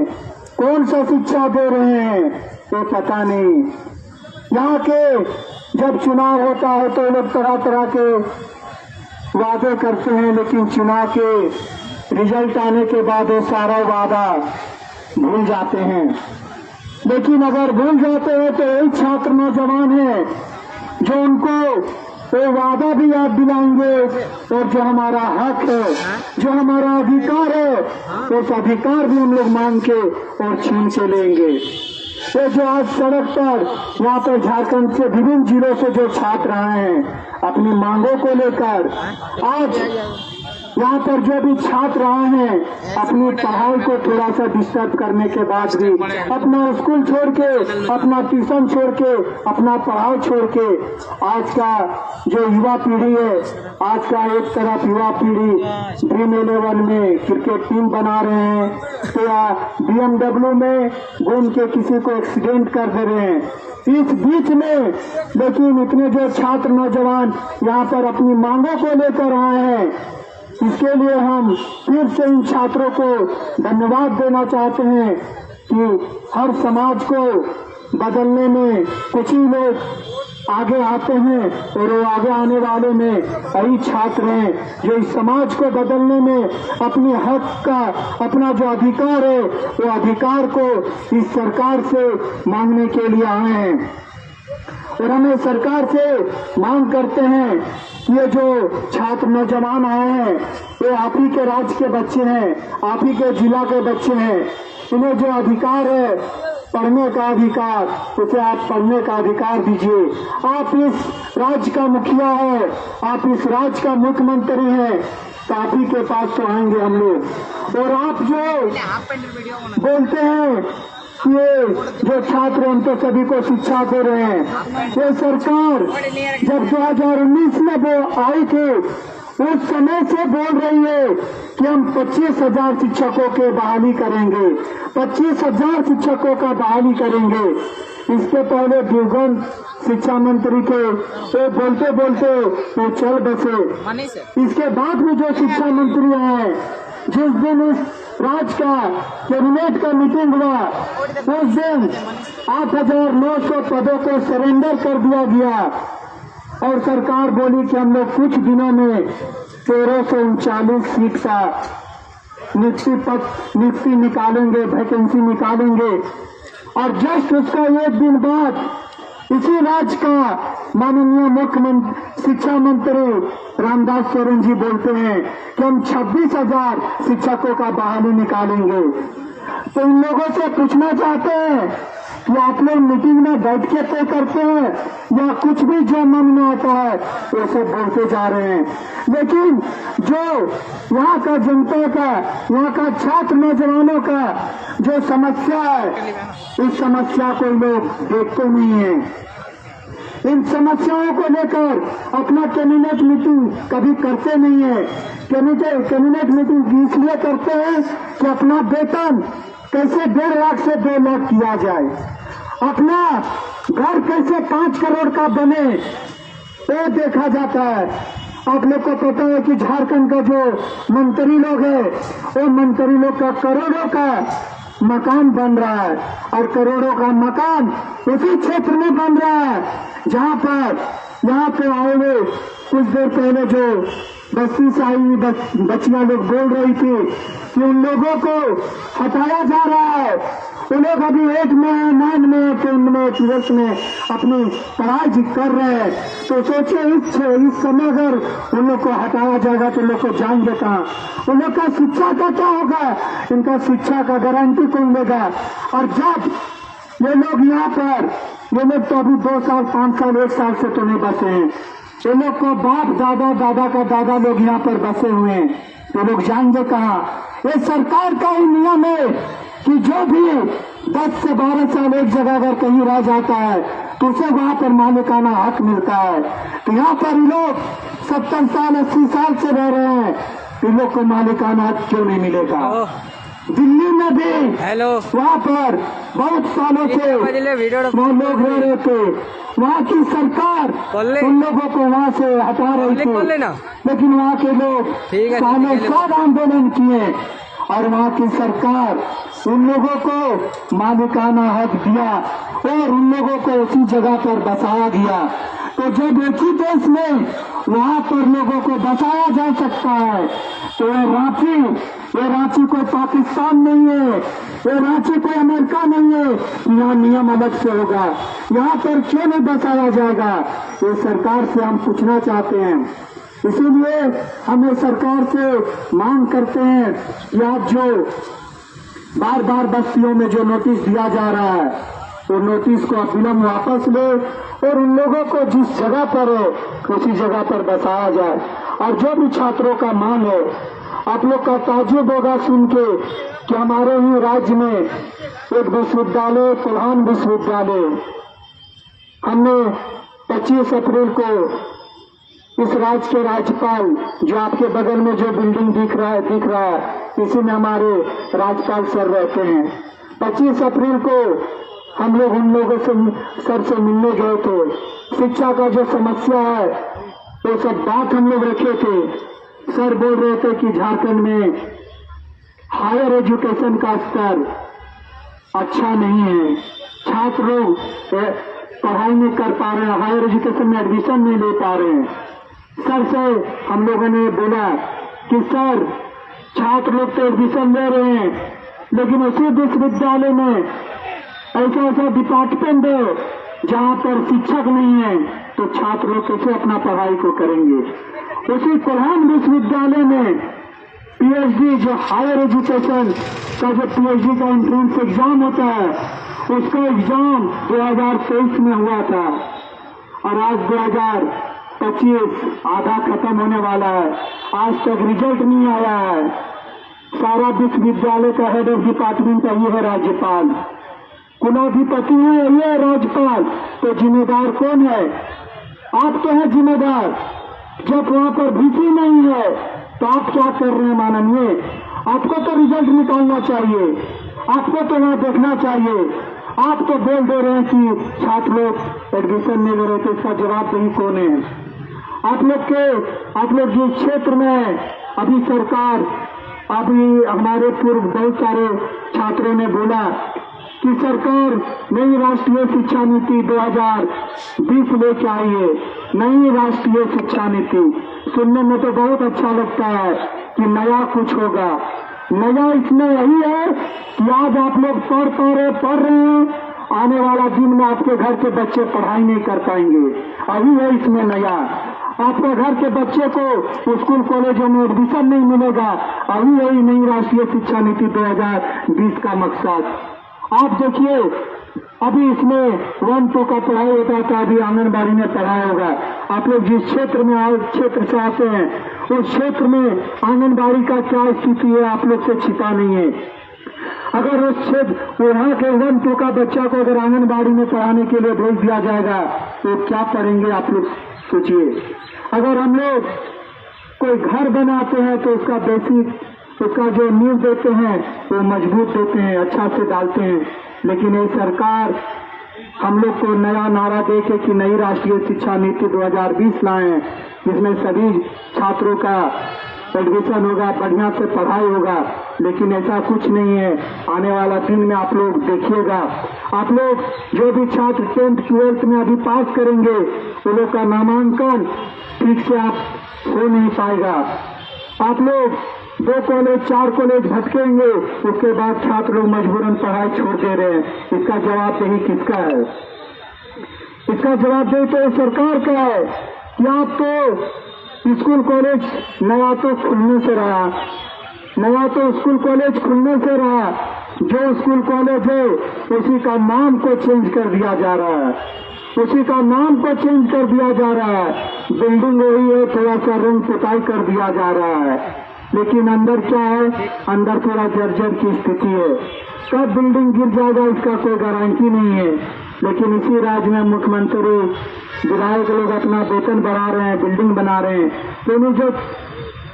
कौन सा शिक्षा दे रहे हैं, ये पता नहीं। यहाँ के जब चुनाव होता है तो लोग तरह तरह के वादे करते हैं, लेकिन चुनाव के रिजल्ट आने के बाद वो सारा वादा भूल जाते हैं। लेकिन अगर भूल जाते हैं तो एक छात्र नौजवान है जो उनको वो वादा भी याद दिलाएंगे और जो हमारा हक है, जो हमारा अधिकार है, उस अधिकार भी हम लोग मांग के और छीन के लेंगे। ये जो आज सड़क पर यहाँ पर झारखंड से विभिन्न जिलों से जो छात्र आए हैं अपनी मांगों को लेकर, आज यहाँ पर जो भी छात्र आए हैं अपनी पढ़ाई को थोड़ा सा डिस्टर्ब करने के बाद भी अपना स्कूल छोड़ के, अपना ट्यूशन छोड़ के, अपना पढ़ाई छोड़ के, आज का जो युवा पीढ़ी है, आज का एक तरफ युवा पीढ़ी ड्रीम 11 में क्रिकेट टीम बना रहे हैं तो या BMW में घूम के किसी को एक्सीडेंट कर दे रहे हैं। इस बीच में लेकिन इतने जो छात्र नौजवान यहाँ पर अपनी मांगों को लेकर आए हैं, इसके लिए हम फिर से इन छात्रों को धन्यवाद देना चाहते हैं कि हर समाज को बदलने में कुछ ही लोग आगे आते हैं और वो आगे आने वाले में कई छात्र हैं जो इस समाज को बदलने में अपनी हक का, अपना जो अधिकार है वो अधिकार को इस सरकार से मांगने के लिए आए हैं। और हमें सरकार से मांग करते हैं ये जो छात्र नौजवान आए हैं ये आप ही के राज्य के बच्चे हैं, आप ही के जिला के बच्चे हैं। इन्हें जो अधिकार है पढ़ने का अधिकार, उसे आप पढ़ने का अधिकार दीजिए। आप इस राज्य का मुखिया है, आप इस राज्य का मुख्यमंत्री हैं, तो आप ही के पास तो आएंगे हम लोग। और आप जो बोलते हैं ये जो छात्र हम तो सभी को शिक्षा दे रहे हैं, ये सरकार जब 2019 में वो आई थी उस समय से बोल रही है कि हम 25,000 शिक्षकों के बहाली करेंगे, 25,000 शिक्षकों का बहाली करेंगे। इसके पहले दुर्गम शिक्षा मंत्री के वो बोलते बोलते वो चल बसे। इसके बाद में जो शिक्षा मंत्री हैं, जिस दिन इस राज्य का कैबिनेट का मीटिंग हुआ उस दिन 8,900 पदों को सरेंडर कर दिया गया और सरकार बोली कि हम लोग कुछ दिनों में 1339 सीट का नियुक्ति निकालेंगे, वैकेंसी निकालेंगे। और जस्ट उसका एक दिन बाद इसी राज्य का माननीय मुख्यमंत्री शिक्षा मंत्री रामदास सोरेन जी बोलते हैं कि हम 26,000 शिक्षकों का बहाली निकालेंगे। तो इन लोगों से पूछना चाहते हैं कि आप लोग मीटिंग में बैठ के तय करते हैं या कुछ भी जो मन में आता है वो सब बोलते जा रहे हैं। लेकिन जो यहाँ का जनता का, यहाँ का छात्र नौजवानों का जो समस्या है, इस समस्या को लोग देखते नहीं है। इन समस्याओं को लेकर अपना कैबिनेट मीटिंग कभी करते नहीं है। कैबिनेट मीटिंग इसलिए करते हैं कि अपना वेतन कैसे 1.5 लाख से 2 लाख किया जाए, अपना घर कैसे 5 करोड़ का बने वो देखा जाता है। आप लोग को पता है कि झारखंड का जो मंत्री लोग है वो मंत्री लोग का करोड़ों का मकान बन रहा है और करोड़ों का मकान उसी क्षेत्र में बन रहा है जहाँ पर यहाँ पे आए हुए कुछ देर पहले जो बस्ती से आई बच्चियां लोग बोल रही थी कि उन लोगों को हटाया जा रहा है। वो लोग अभी 8 में 9 में 10 में 12 में अपनी पढ़ाई कर रहे हैं। तो सोचिए इस समय अगर उन लोग को हटाया जाएगा तो लोग को जाएंगे कहाँ? उन लोग का शिक्षा का क्या होगा? इनका शिक्षा का गारंटी कौन लेगा? और जब ये लोग यहाँ पर, ये लोग तो अभी 2 साल 5 साल 1 साल से तो नहीं बसे हैं, ये लोग को बाप दादा दादा का दादा लोग यहाँ पर बसे हुए हैं, तो लोग जाएंगे कहाँ? ये सरकार का ही नियम है कि जो भी 10 से 12 साल एक जगह अगर कहीं रह जाता है तो उसे वहाँ पर मालिकाना हक मिलता है। तो यहाँ पर लोग 70 साल 80 साल से रह रहे हैं, तो लोग को मालिकाना हक क्यों नहीं मिलेगा? दिल्ली में भी वहाँ पर बहुत सालों से वो लोग रह रहे थे, वहाँ की सरकार उन लोगों को वहाँ से हटा रही थी, लेकिन वहाँ के लोग सालों साल आंदोलन किए और वहाँ की सरकार उन लोगों को मालिकाना हक दिया और उन लोगों को उसी जगह पर बसाया गया। तो जब एक ही देश में वहाँ पर लोगों को बसाया जा सकता है तो ये रांची कोई पाकिस्तान नहीं है, ये रांची कोई अमेरिका नहीं है। यहाँ नियम अलग से होगा, यहाँ पर क्यों नहीं बसाया जाएगा, ये सरकार से हम पूछना चाहते हैं। इसीलिए हमें सरकार से मांग करते हैं कि आप जो बार बार बस्तियों में जो नोटिस दिया जा रहा है, वो नोटिस को अविलंब वापस ले और उन लोगों को जिस जगह पर है उसी जगह पर बसाया जाए। और जो भी छात्रों का मांग है, आप लोग का ताज्जुब होगा सुन के कि हमारे ही राज्य में एक विश्वविद्यालय, कोल्हान विश्वविद्यालय, हमने 25 अप्रैल को इस राज्य के राज्यपाल, जो आपके बगल में जो बिल्डिंग दिख रहा है, इसी में हमारे राज्यपाल सर रहते हैं। 25 अप्रैल को हम लोग उन लोगों से सर से मिलने गए थे। शिक्षा का जो समस्या है वो सब बात हम लोग रखे थे। सर बोल रहे थे कि झारखंड में हायर एजुकेशन का स्तर अच्छा नहीं है, छात्र लोग पढ़ाई नहीं कर पा रहे हैं, हायर एजुकेशन में एडमिशन नहीं ले पा रहे हैं। सर से हम लोगों ने बोला कि सर, छात्र लोग तो एडमिशन ले रहे हैं, लेकिन उसी विश्वविद्यालय में ऐसा डिपार्टमेंट है जहाँ पर शिक्षक नहीं है, तो छात्र लोग कैसे अपना पढ़ाई को करेंगे। उसी कोल्हान विश्वविद्यालय में पीएचडी, जो हायर एजुकेशन का जो पीएचडी का एंट्रेंस एग्जाम होता है, उसका एग्जाम 2023 में हुआ था और आज 2025 आधा खत्म होने वाला है, आज तक रिजल्ट नहीं आया है। सारा विश्वविद्यालय का हेड ऑफ डिपार्टमेंट का ये है राज्यपाल, कुलाधिपति है ये राज्यपाल, तो जिम्मेदार कौन है? आप तो है जिम्मेदार। जब वहाँ पर भीसी नहीं है तो आप क्या कर रहे हैं माननीय? आपको तो रिजल्ट निकालना चाहिए, आपको तो वहाँ देखना चाहिए। आप तो बोल दे रहे हैं कि छात्र लोग एडमिशन नहीं ले रहे, तो इसका जवाबदेही कौन है? आप लोग जिस क्षेत्र में अभी सरकार, अभी हमारे पूर्व बहुत सारे छात्रों ने बोला कि सरकार नई राष्ट्रीय शिक्षा नीति 2020 लेके आई है, नई राष्ट्रीय शिक्षा नीति। सुनने में तो बहुत अच्छा लगता है कि नया कुछ होगा। नया इसमें यही है कि आज आप लोग पढ़ रहे हैं, आने वाला दिन में आपके घर के बच्चे पढ़ाई नहीं कर पाएंगे, अभी है इसमें नया। आपके घर के बच्चे को स्कूल कॉलेजों में एडमिशन नहीं मिलेगा, अभी यही नई राष्ट्रीय शिक्षा नीति 2020 का मकसद। आप देखिए, अभी इसमें 1-2 का पढ़ाई होता था, अभी आंगनबाड़ी में पढ़ाया होगा। आप लोग जिस क्षेत्र से आते हैं, उस क्षेत्र में आंगनबाड़ी का क्या स्थिति है आप लोग से छिपा नहीं है। अगर उस क्षेत्र वहाँ के 1-2 का बच्चा को अगर आंगनबाड़ी में पढ़ाने के लिए भेज दिया जाएगा तो क्या पढ़ेंगे आप लोग सोचिए। अगर हम लोग कोई घर बनाते हैं तो उसका बेसिक, उसका जो नींव देते हैं वो मजबूत देते हैं, अच्छा से डालते हैं। लेकिन ये सरकार हम लोग को नया नारा देके कि नई राष्ट्रीय शिक्षा नीति 2020 लाए, जिसमें सभी छात्रों का एडमिशन होगा, बढ़िया से पढ़ाई होगा, लेकिन ऐसा कुछ नहीं है। आने वाला दिन में आप लोग देखिएगा, आप लोग जो भी छात्र 10th 12th में अभी पास करेंगे, वो लोग का नामांकन ठीक से आप हो नहीं पाएगा। आप लोग 2 कॉलेज 4 कॉलेज भटकेंगे, उसके बाद छात्र लोग मजबूरन पढ़ाई छोड़ दे रहे हैं। इसका जवाबदेही किसका है? इसका जवाबदेही तो सरकार का है कि आप तो स्कूल कॉलेज नया तो खुलने से रहा, नया तो स्कूल कॉलेज खुलने से रहा, जो स्कूल कॉलेज है उसी का नाम को चेंज कर दिया जा रहा है, उसी का नाम को चेंज कर दिया जा रहा है। बिल्डिंग वही है, थोड़ा सा रंग पुताई कर दिया जा रहा है, लेकिन अंदर क्या है? अंदर थोड़ा जर्जर की स्थिति है। कब बिल्डिंग गिर जाएगा इसका कोई गारंटी नहीं है। लेकिन इसी राज्य में मुख्यमंत्री, विधायक लोग अपना वेतन बढ़ा रहे हैं, बिल्डिंग बना रहे हैं, तो जो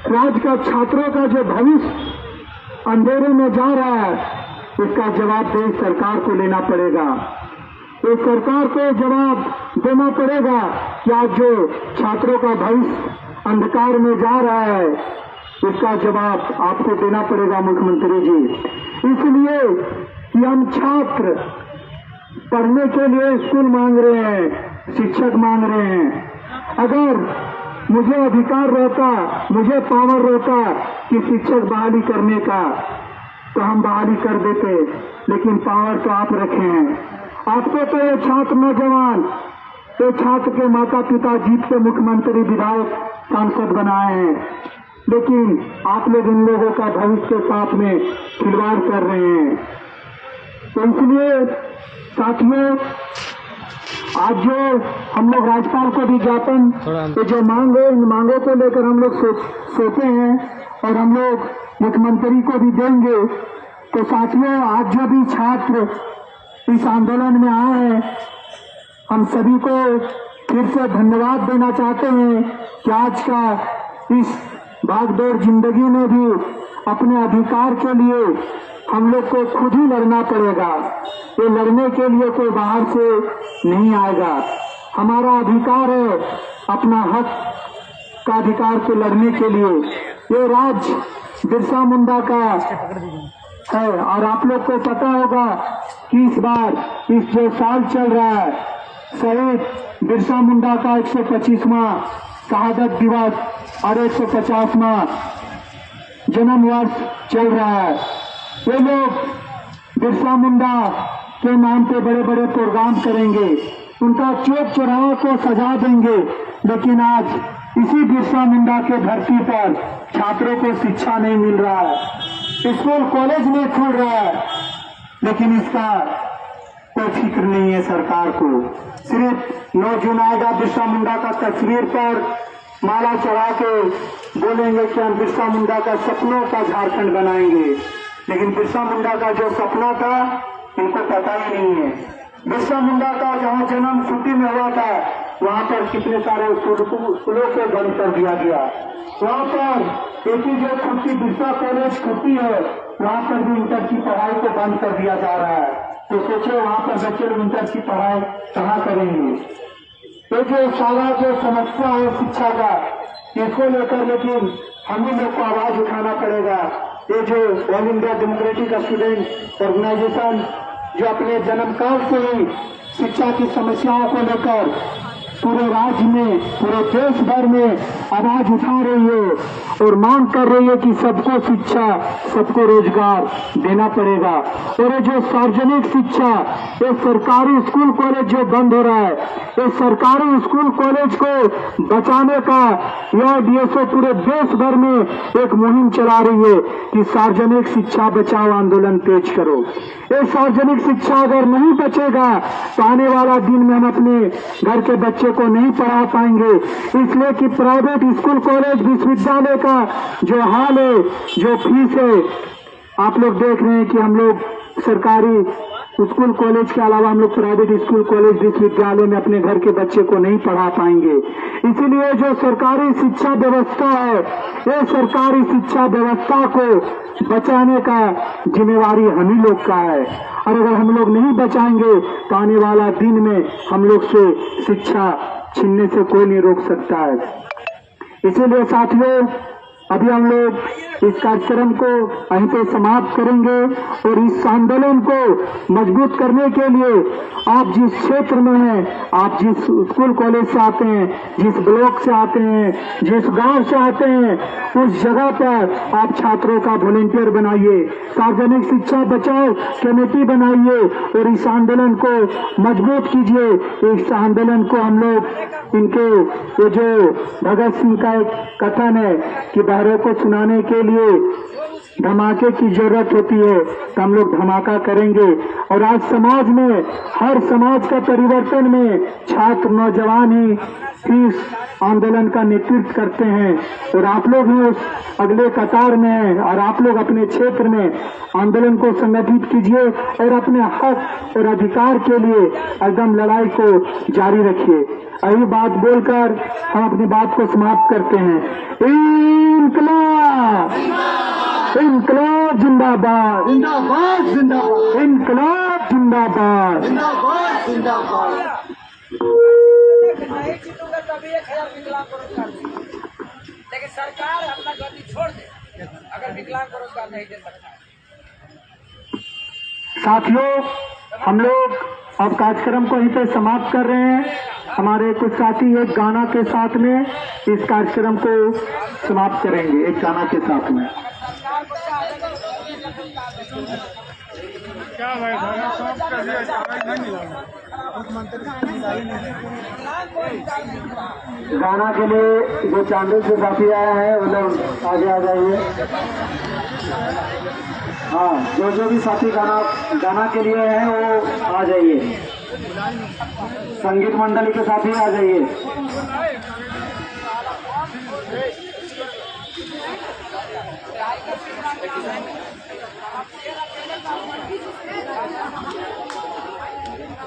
राज्य का छात्रों का जो भविष्य अंधेरे में जा रहा है, इसका जवाबदेही सरकार को लेना पड़ेगा। तो सरकार को जवाब देना पड़ेगा कि आज जो छात्रों का भविष्य अंधकार में जा रहा है, इसका जवाब आपको देना पड़ेगा मुख्यमंत्री जी। इसलिए कि हम छात्र पढ़ने के लिए स्कूल मांग रहे हैं, शिक्षक मांग रहे हैं। अगर मुझे अधिकार रहता, मुझे पावर रहता कि शिक्षक बहाली करने का, तो हम बहाली कर देते, लेकिन पावर तो आप रखे हैं। आपको तो ये छात्र नौजवान, तो छात्र के माता पिता जीत के मुख्यमंत्री, विधायक, सांसद बनाए हैं, लेकिन आप लोग इन लोगों का भविष्य के साथ में खिलवाड़ कर रहे हैं। तो इसलिए साथियों, आज जो हम लोग राज्यपाल को भी ज्ञापन, तो जो मांग है, इन मांगों को लेकर हम लोग सोचे हैं और हम लोग मुख्यमंत्री को भी देंगे। तो साथियों, आज जो भी छात्र इस आंदोलन में आए हैं, हम सभी को फिर से धन्यवाद देना चाहते हैं कि आज का इस भागदौड़ जिंदगी में भी अपने अधिकार के लिए हम लोग को खुद ही लड़ना पड़ेगा। ये लड़ने के लिए कोई बाहर से नहीं आएगा। हमारा अधिकार है अपना हक का अधिकार को लड़ने के लिए। ये राज्य बिरसा मुंडा का है और आप लोग को पता होगा कि इस बार इस जो साल चल रहा है, शहीद बिरसा मुंडा का 125वां शहादत दिवस और 150वां जन्म वर्ष चल रहा है। ये लोग बिरसा मुंडा के नाम पे बड़े बड़े प्रोग्राम करेंगे, उनका चौक चौराहे को सजा देंगे, लेकिन आज इसी बिरसा मुंडा के धरती पर छात्रों को शिक्षा नहीं मिल रहा है, स्कूल कॉलेज नहीं खुल रहा है, लेकिन इसका कोई फिक्र नहीं है सरकार को। सिर्फ 9 जून आएगा, बिरसा मुंडा का तस्वीर पर माला चढ़ा के बोलेंगे कि हम बिरसा मुंडा का सपनों का झारखंड बनाएंगे, लेकिन बिरसा मुंडा का जो सपना था इनको पता ही नहीं है। बिरसा मुंडा का जहाँ जन्म छुट्टी में हुआ था, वहाँ पर कितने सारे स्कूलों को बंद कर दिया गया। वहाँ पर एक ही जो छुट्टी बिरसा कॉलेज छुट्टी है, वहाँ पर भी इंटर की पढ़ाई को बंद कर दिया जा रहा है। तो सोचो वहाँ पर बच्चे लोग इंटर की पढ़ाई कहाँ करेंगे। तो जो सारा जो समस्या है शिक्षा का, इसको लेकर लेकिन हम ही लोग को आवाज उठाना पड़ेगा। ये जो All India Democratic Student Organisation जो अपने जन्मकाल से ही शिक्षा की समस्याओं को लेकर पूरे राज्य में, पूरे देश भर में आवाज उठा रही है और मांग कर रही है कि सबको शिक्षा, सबको रोजगार देना पड़ेगा। और ये जो सार्वजनिक शिक्षा, ये सरकारी स्कूल कॉलेज जो बंद हो रहा है, ये सरकारी स्कूल कॉलेज को बचाने का यह डीएसओ पूरे देश भर में एक मुहिम चला रही है कि सार्वजनिक शिक्षा बचाओ आंदोलन तेज करो। ये सार्वजनिक शिक्षा अगर नहीं बचेगा तो आने वाला दिन में हम अपने घर के बच्चे को नहीं पढ़ा पाएंगे, इसलिए कि प्राइवेट स्कूल कॉलेज विश्वविद्यालय का जो हाल है, जो फीस है, आप लोग देख रहे हैं कि हम लोग सरकारी स्कूल कॉलेज के अलावा हम लोग प्राइवेट स्कूल कॉलेज विश्वविद्यालय में अपने घर के बच्चे को नहीं पढ़ा पाएंगे। इसीलिए जो सरकारी शिक्षा व्यवस्था है, ये सरकारी शिक्षा व्यवस्था को बचाने का जिम्मेवारी हम ही लोग का है, और अगर हम लोग नहीं बचाएंगे तो आने वाला दिन में हम लोग से शिक्षा छीनने से कोई नहीं रोक सकता है। इसीलिए साथियों, अभी हम लोग इस कार्यक्रम को वहीं पे समाप्त करेंगे और इस आंदोलन को मजबूत करने के लिए आप जिस क्षेत्र में हैं, आप जिस स्कूल कॉलेज से आते हैं, जिस ब्लॉक से आते हैं, जिस गांव से आते हैं, उस जगह पर आप छात्रों का वॉलंटियर बनाइए, सार्वजनिक शिक्षा बचाओ कमेटी बनाइए और इस आंदोलन को मजबूत कीजिए। इस आंदोलन को हम लोग इनके ये जो भगत सिंह का एक कथन है कि बहरों को सुनाने के लिए धमाके की जरूरत होती है, तो हम लोग धमाका करेंगे। और आज समाज में, हर समाज का परिवर्तन में छात्र नौजवान ही इस आंदोलन का नेतृत्व करते हैं और आप लोग ही उस अगले कतार में हैं, और आप लोग अपने क्षेत्र में आंदोलन को संगठित कीजिए और अपने हक और अधिकार के लिए एकदम लड़ाई को जारी रखिए। यही बात बोलकर हम अपनी बात को समाप्त करते हैं। इनकलाब, इनकलाब जिंदाबाद, जिंदाबाद जिंदाबाद, इनकलाब जिंदाबाद, जिंदाबाद जिंदाबाद। नहीं जीतूंगा तभी 1000 विकलांग को रोजगार देगी, लेकिन सरकार अपना गति छोड़ दे अगर विकलांग को रोजगार नहीं दे सकता। साथियों, हम लोग अब कार्यक्रम को यहीं पे समाप्त कर रहे हैं। हमारे कुछ साथी एक गाना के साथ में इस कार्यक्रम को समाप्त करेंगे एक गाना के साथ में। गाना के लिए जो चांदोल से साथी आया है वो लोग आगे आ जाइए। हाँ, जो भी साथी गाना के लिए हैं वो आ जाइए। संगीत मंडली के साथी आ जाइए।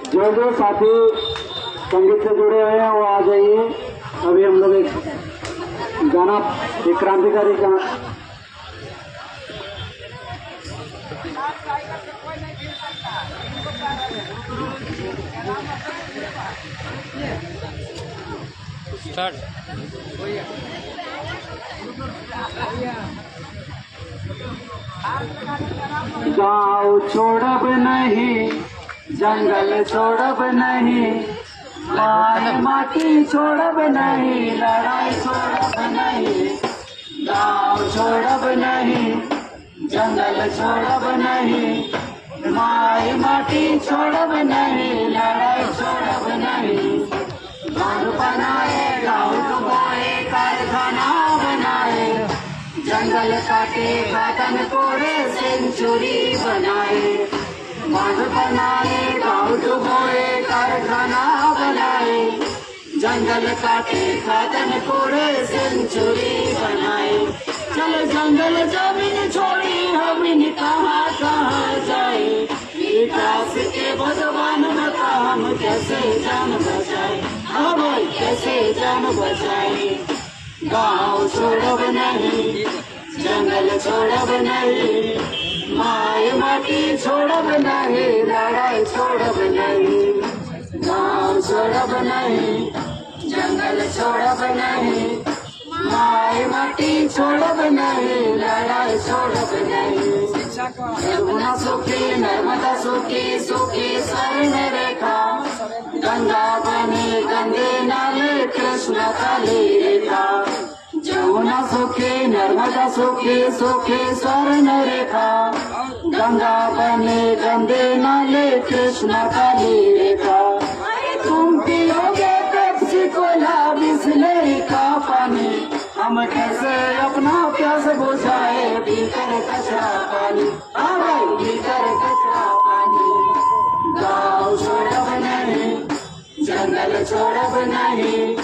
जो साथी संगीत से जुड़े हुए हैं वो आ जाइए। अभी हम लोग एक गाना, एक क्रांतिकारी गाना गाँव छोड़ब नहीं, जंगल छोड़ब नहीं, माय माटी छोड़ब नहीं, लड़ाई छोड़ब नहीं। गाँव छोड़ब नहीं, जंगल छोड़ब नहीं, माय माटी छोड़ब नहीं, लड़ाई छोड़ब नहीं। घर बनाए, गाँव डुबोए, कारखाना बनाए, जंगल काटे, खातन कोड़े, सेंचुरी बनाए। बांध बनाए, गाँव डुबोए, कारखाना बनाए, जंगल काटे, खातन कोड़े, सेंचुरी बनाए। चलो जंगल जमीन छोड़ी, हम कहाँ कहाँ जाए। विकास के भगवान बता, हम कैसे जान बचाए। हाँ भाई, कैसे जान बचाए। गाँव छोड़ब नहीं, जंगल छोड़ब नहीं, माय माटी छोड़ब नहीं, लड़ाई छोड़ब नहीं। गाँव छोड़ब नहीं, जंगल छोड़ब नहीं, माय माटी छोड़ब नहीं, लड़ाई छोड़ब नहीं। यमुना सूखी, नर्मदा सूखी, सूखी स्वर्ण रेखा, गंगा बने गंदे नाले, कृष्ण काली रेखा। यमुना सूखी, नर्मदा सूखी, सूखी स्वर्ण रेखा, गंगा बने गंदे नाले, कृष्ण काली रेखा। तुम पियोगे पेप्सी कोला, बिसलेरी का पानी, हम कैसे अपना प्यास बुझाए। भीतर कचरा पानी, हाँ भाई, भीतर कचरा पानी। गाँव छोड़ब नहीं, जंगल छोड़ब नहीं,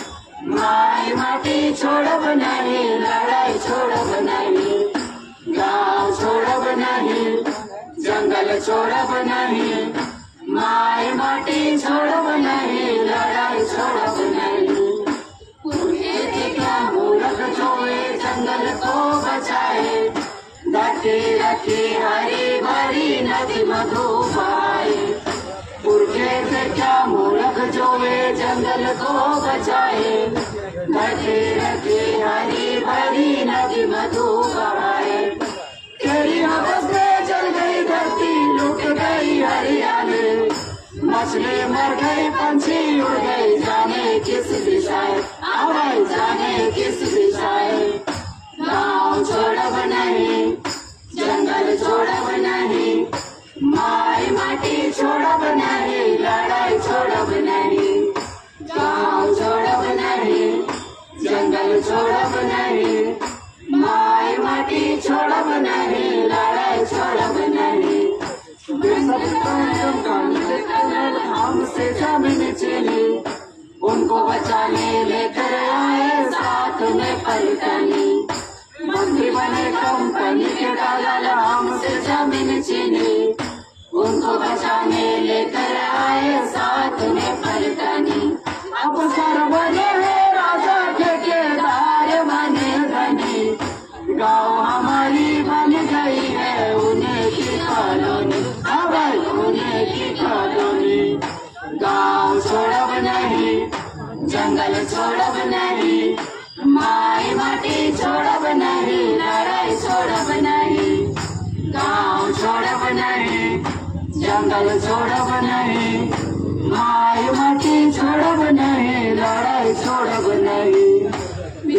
माय माटी छोड़ब नहीं, लड़ाई छोड़ब नहीं। गाँव छोड़ब नहीं, जंगल छोड़ब नहीं, माय माटी छोड़ब नहीं, लड़ाई छोड़ब नहीं। क्या मूर्ख जोए, जंगल को बचाए, ढके रखे हरी भरी नदी मधु बहाए। पुरखे से क्या मूर्ख जोए, जंगल को बचाए, ढके रखे हरी भरी नदी मधु बहाए। तेरी हवस में जल गई धरती, लुट गई हरियाली, मछली मर गई, पंछी उड़ गई, जाने किस दिशाएं। आवाज जाने किस दिशाएं। गाँव छोड़ब नहीं, जंगल छोड़ब नहीं, माय माटी छोड़ब नहीं, लड़ाई छोड़ब नहीं। गाँव छोड़ब नहीं, जंगल छोड़ब नहीं, माय माटी छोड़ब नहीं, लड़ाई छोड़ब नहीं। हमसे जमीन चली, उनको बचाने लेकर आए साथ में पलटनी। मंत्री बने कंपनी के दलाल, हमसे जमीन चीनी, उनको बचाने लेकर आए साथ में पलटनी। अब सर बने हैं राजा, ठेकेदार बने धनी, गाँव हमारी बन गई है उन्हें की कॉलोनी। अब उन्हें की कॉलोनी। गाँव छोड़ब नहीं, जंगल छोड़ब नहीं, माय माटी छोड़ब नहीं, लड़ाई छोड़ब नहीं। गाँव छोड़ब नहीं, जंगल छोड़ब नहीं, माय माटी छोड़ब नहीं, लड़ाई छोड़ब नहीं।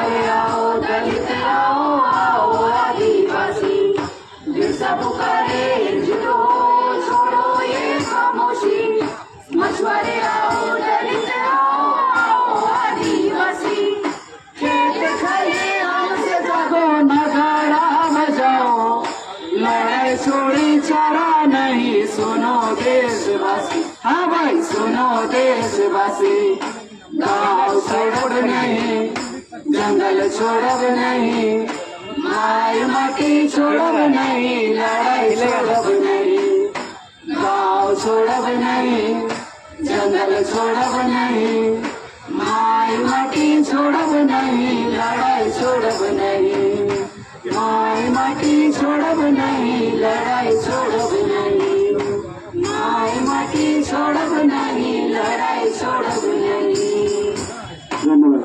मछुआरे आओ, दलित आओ, आओ आदिवासी, बिरसा पुकारे एकजुट हो, छोड़ो ये खामोशी। मछुआरे आओ, दलित आओ, आओ आदिवासी, खेत खलिहान से जागो, नगाड़ा बजाओ, लड़ाई छोड़ी चारा नहीं, सुनो देशवासी। हाँ भाई सुनो देशवासी, गाँव छोड़ब नहीं, जंगल छोड़ब नहीं, माई माटी छोड़ब नहीं, लड़ाई छोड़ब नहीं, गाँव छोड़ब नहीं, जंगल छोड़ब नहीं, माई माटी छोड़ब नहीं, लड़ाई छोड़ब नहीं, माई माटी छोड़ब नहीं, लड़ाई छोड़ब नहीं, माई माटी छोड़ब नहीं, लड़ाई छोड़ब नहीं। धन्यवाद।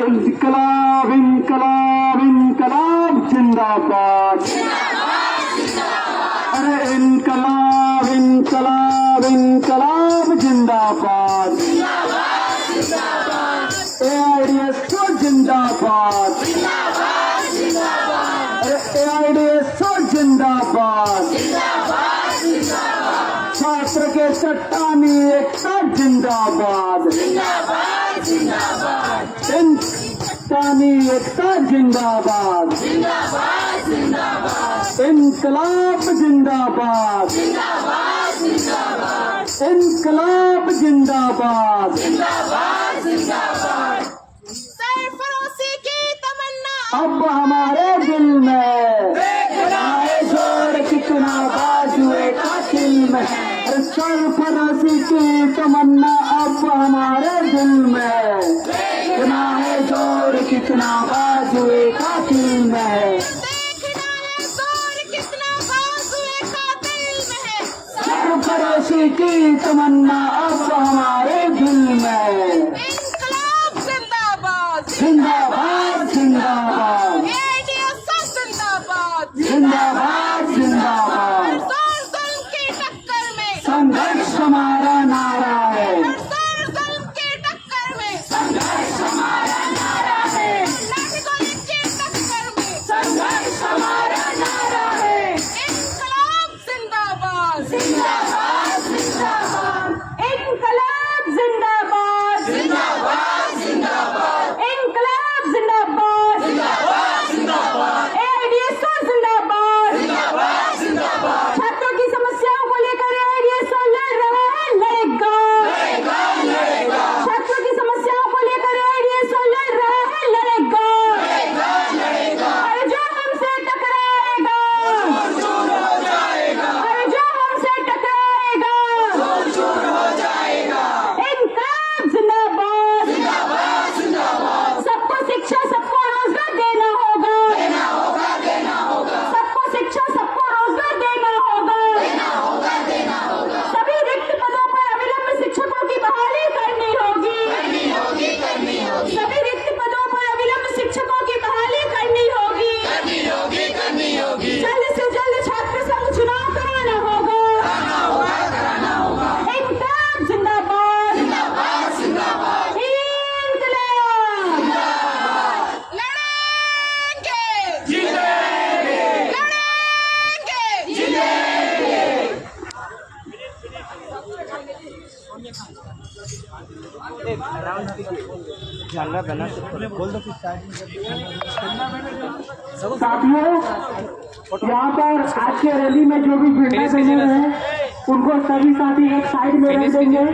इंकलाब इंकलाब इंकलाब जिंदाबाद, अरे इंकलाब इंकलाब इंकलाब जिंदाबाद, AIDS तो जिंदाबाद, अरे AIDS तो जिंदाबाद, छात्र के चट्टानी एकता जिंदाबाद, चट्टानी एकता जिंदाबाद, इंकलाब जिंदाबाद, इंकलाब जिंदाबाद, सरफरोशी की तमन्ना अब हमारे दिल में, देखना जोर कितना बाजुए कातिल में, सरफरोशी की तमन्ना अब हमारे दिल में, देखना है जोर कितना बाजुए कातिल में, देखना है जोर कितना बाजुए कातिल में है, सरफरोशी की तमन्ना अब हमारे दिल में, इंकलाब जिंदाबाद, जिंदाबाद जिंदाबाद, AIDS जिंदाबाद, जिंदाबाद जिंदाबाद, जोर जुल्म की टक्कर में, संघर्ष हमारा नारा है, जोर जुल्म की टक्कर में, संघर्ष हमारा नारा है, नाटकों की टक्कर में, संघर्ष हमारा नारा है, इंकलाब जिंदाबाद, जिंदाबाद जिंदाबाद, इनकलाब जिंदाबाद, जिंदाबाद जिंदाबाद, इनकलाब जिंदाबाद, जिंदाबाद AIDS तो जिंदाबाद, जिंदाबाद जिंदाबाद, छात्रों की समस्याओं को लेकर AIDS तो लड़ रहा है, लड़ेगा, लड़ेगा लड़ेगा, छात्रों की समस्याओं को लेकर AIDS तो लड़ रहा है, लड़ेगा, लड़ेगा लड़ेगा, और जो हमसे टकराएगा, चूर हो जाएगा, और जो हमसे टकराएगा, चूर हो जाएगा, इनकलाब जिंदाबाद, जिंदाबाद जिंदाबाद, सबको शिक्षा सबको रोजगार देना होगा, देना होगा देना होगा, सबको शिक्षा सबको रोजगार देना होगा, देना होगा देना होगा, सभी रिक्त पदों पर अविलंब शिक्षकों की बहाली करनी होगी, करनी होगी करनी होगी, सभी रिक्त पदों पर अविलंब शिक्षकों की बहाली करनी होगी, करनी होगी करनी होगी, जल्द से जल्द छात्र संघ चुनाव कराना होगा, कराना होगा, इनकलाब जिंदाबाद, जिंदाबाद जिंदाबाद, इनकलाब, लड़ेंगे, जीतेंगे लड़ेंगे, जीतेंगे, साथियों, यहाँ पर आज के रैली में जो भी झंडा बने हैं उनको सभी साथी एक साइड में रख देंगे,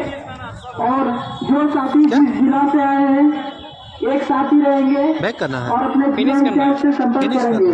और जो साथी जिस जिला से आए हैं एक साथी रहेंगे और अपने जिला इंचार्ज से संपर्क करेंगे।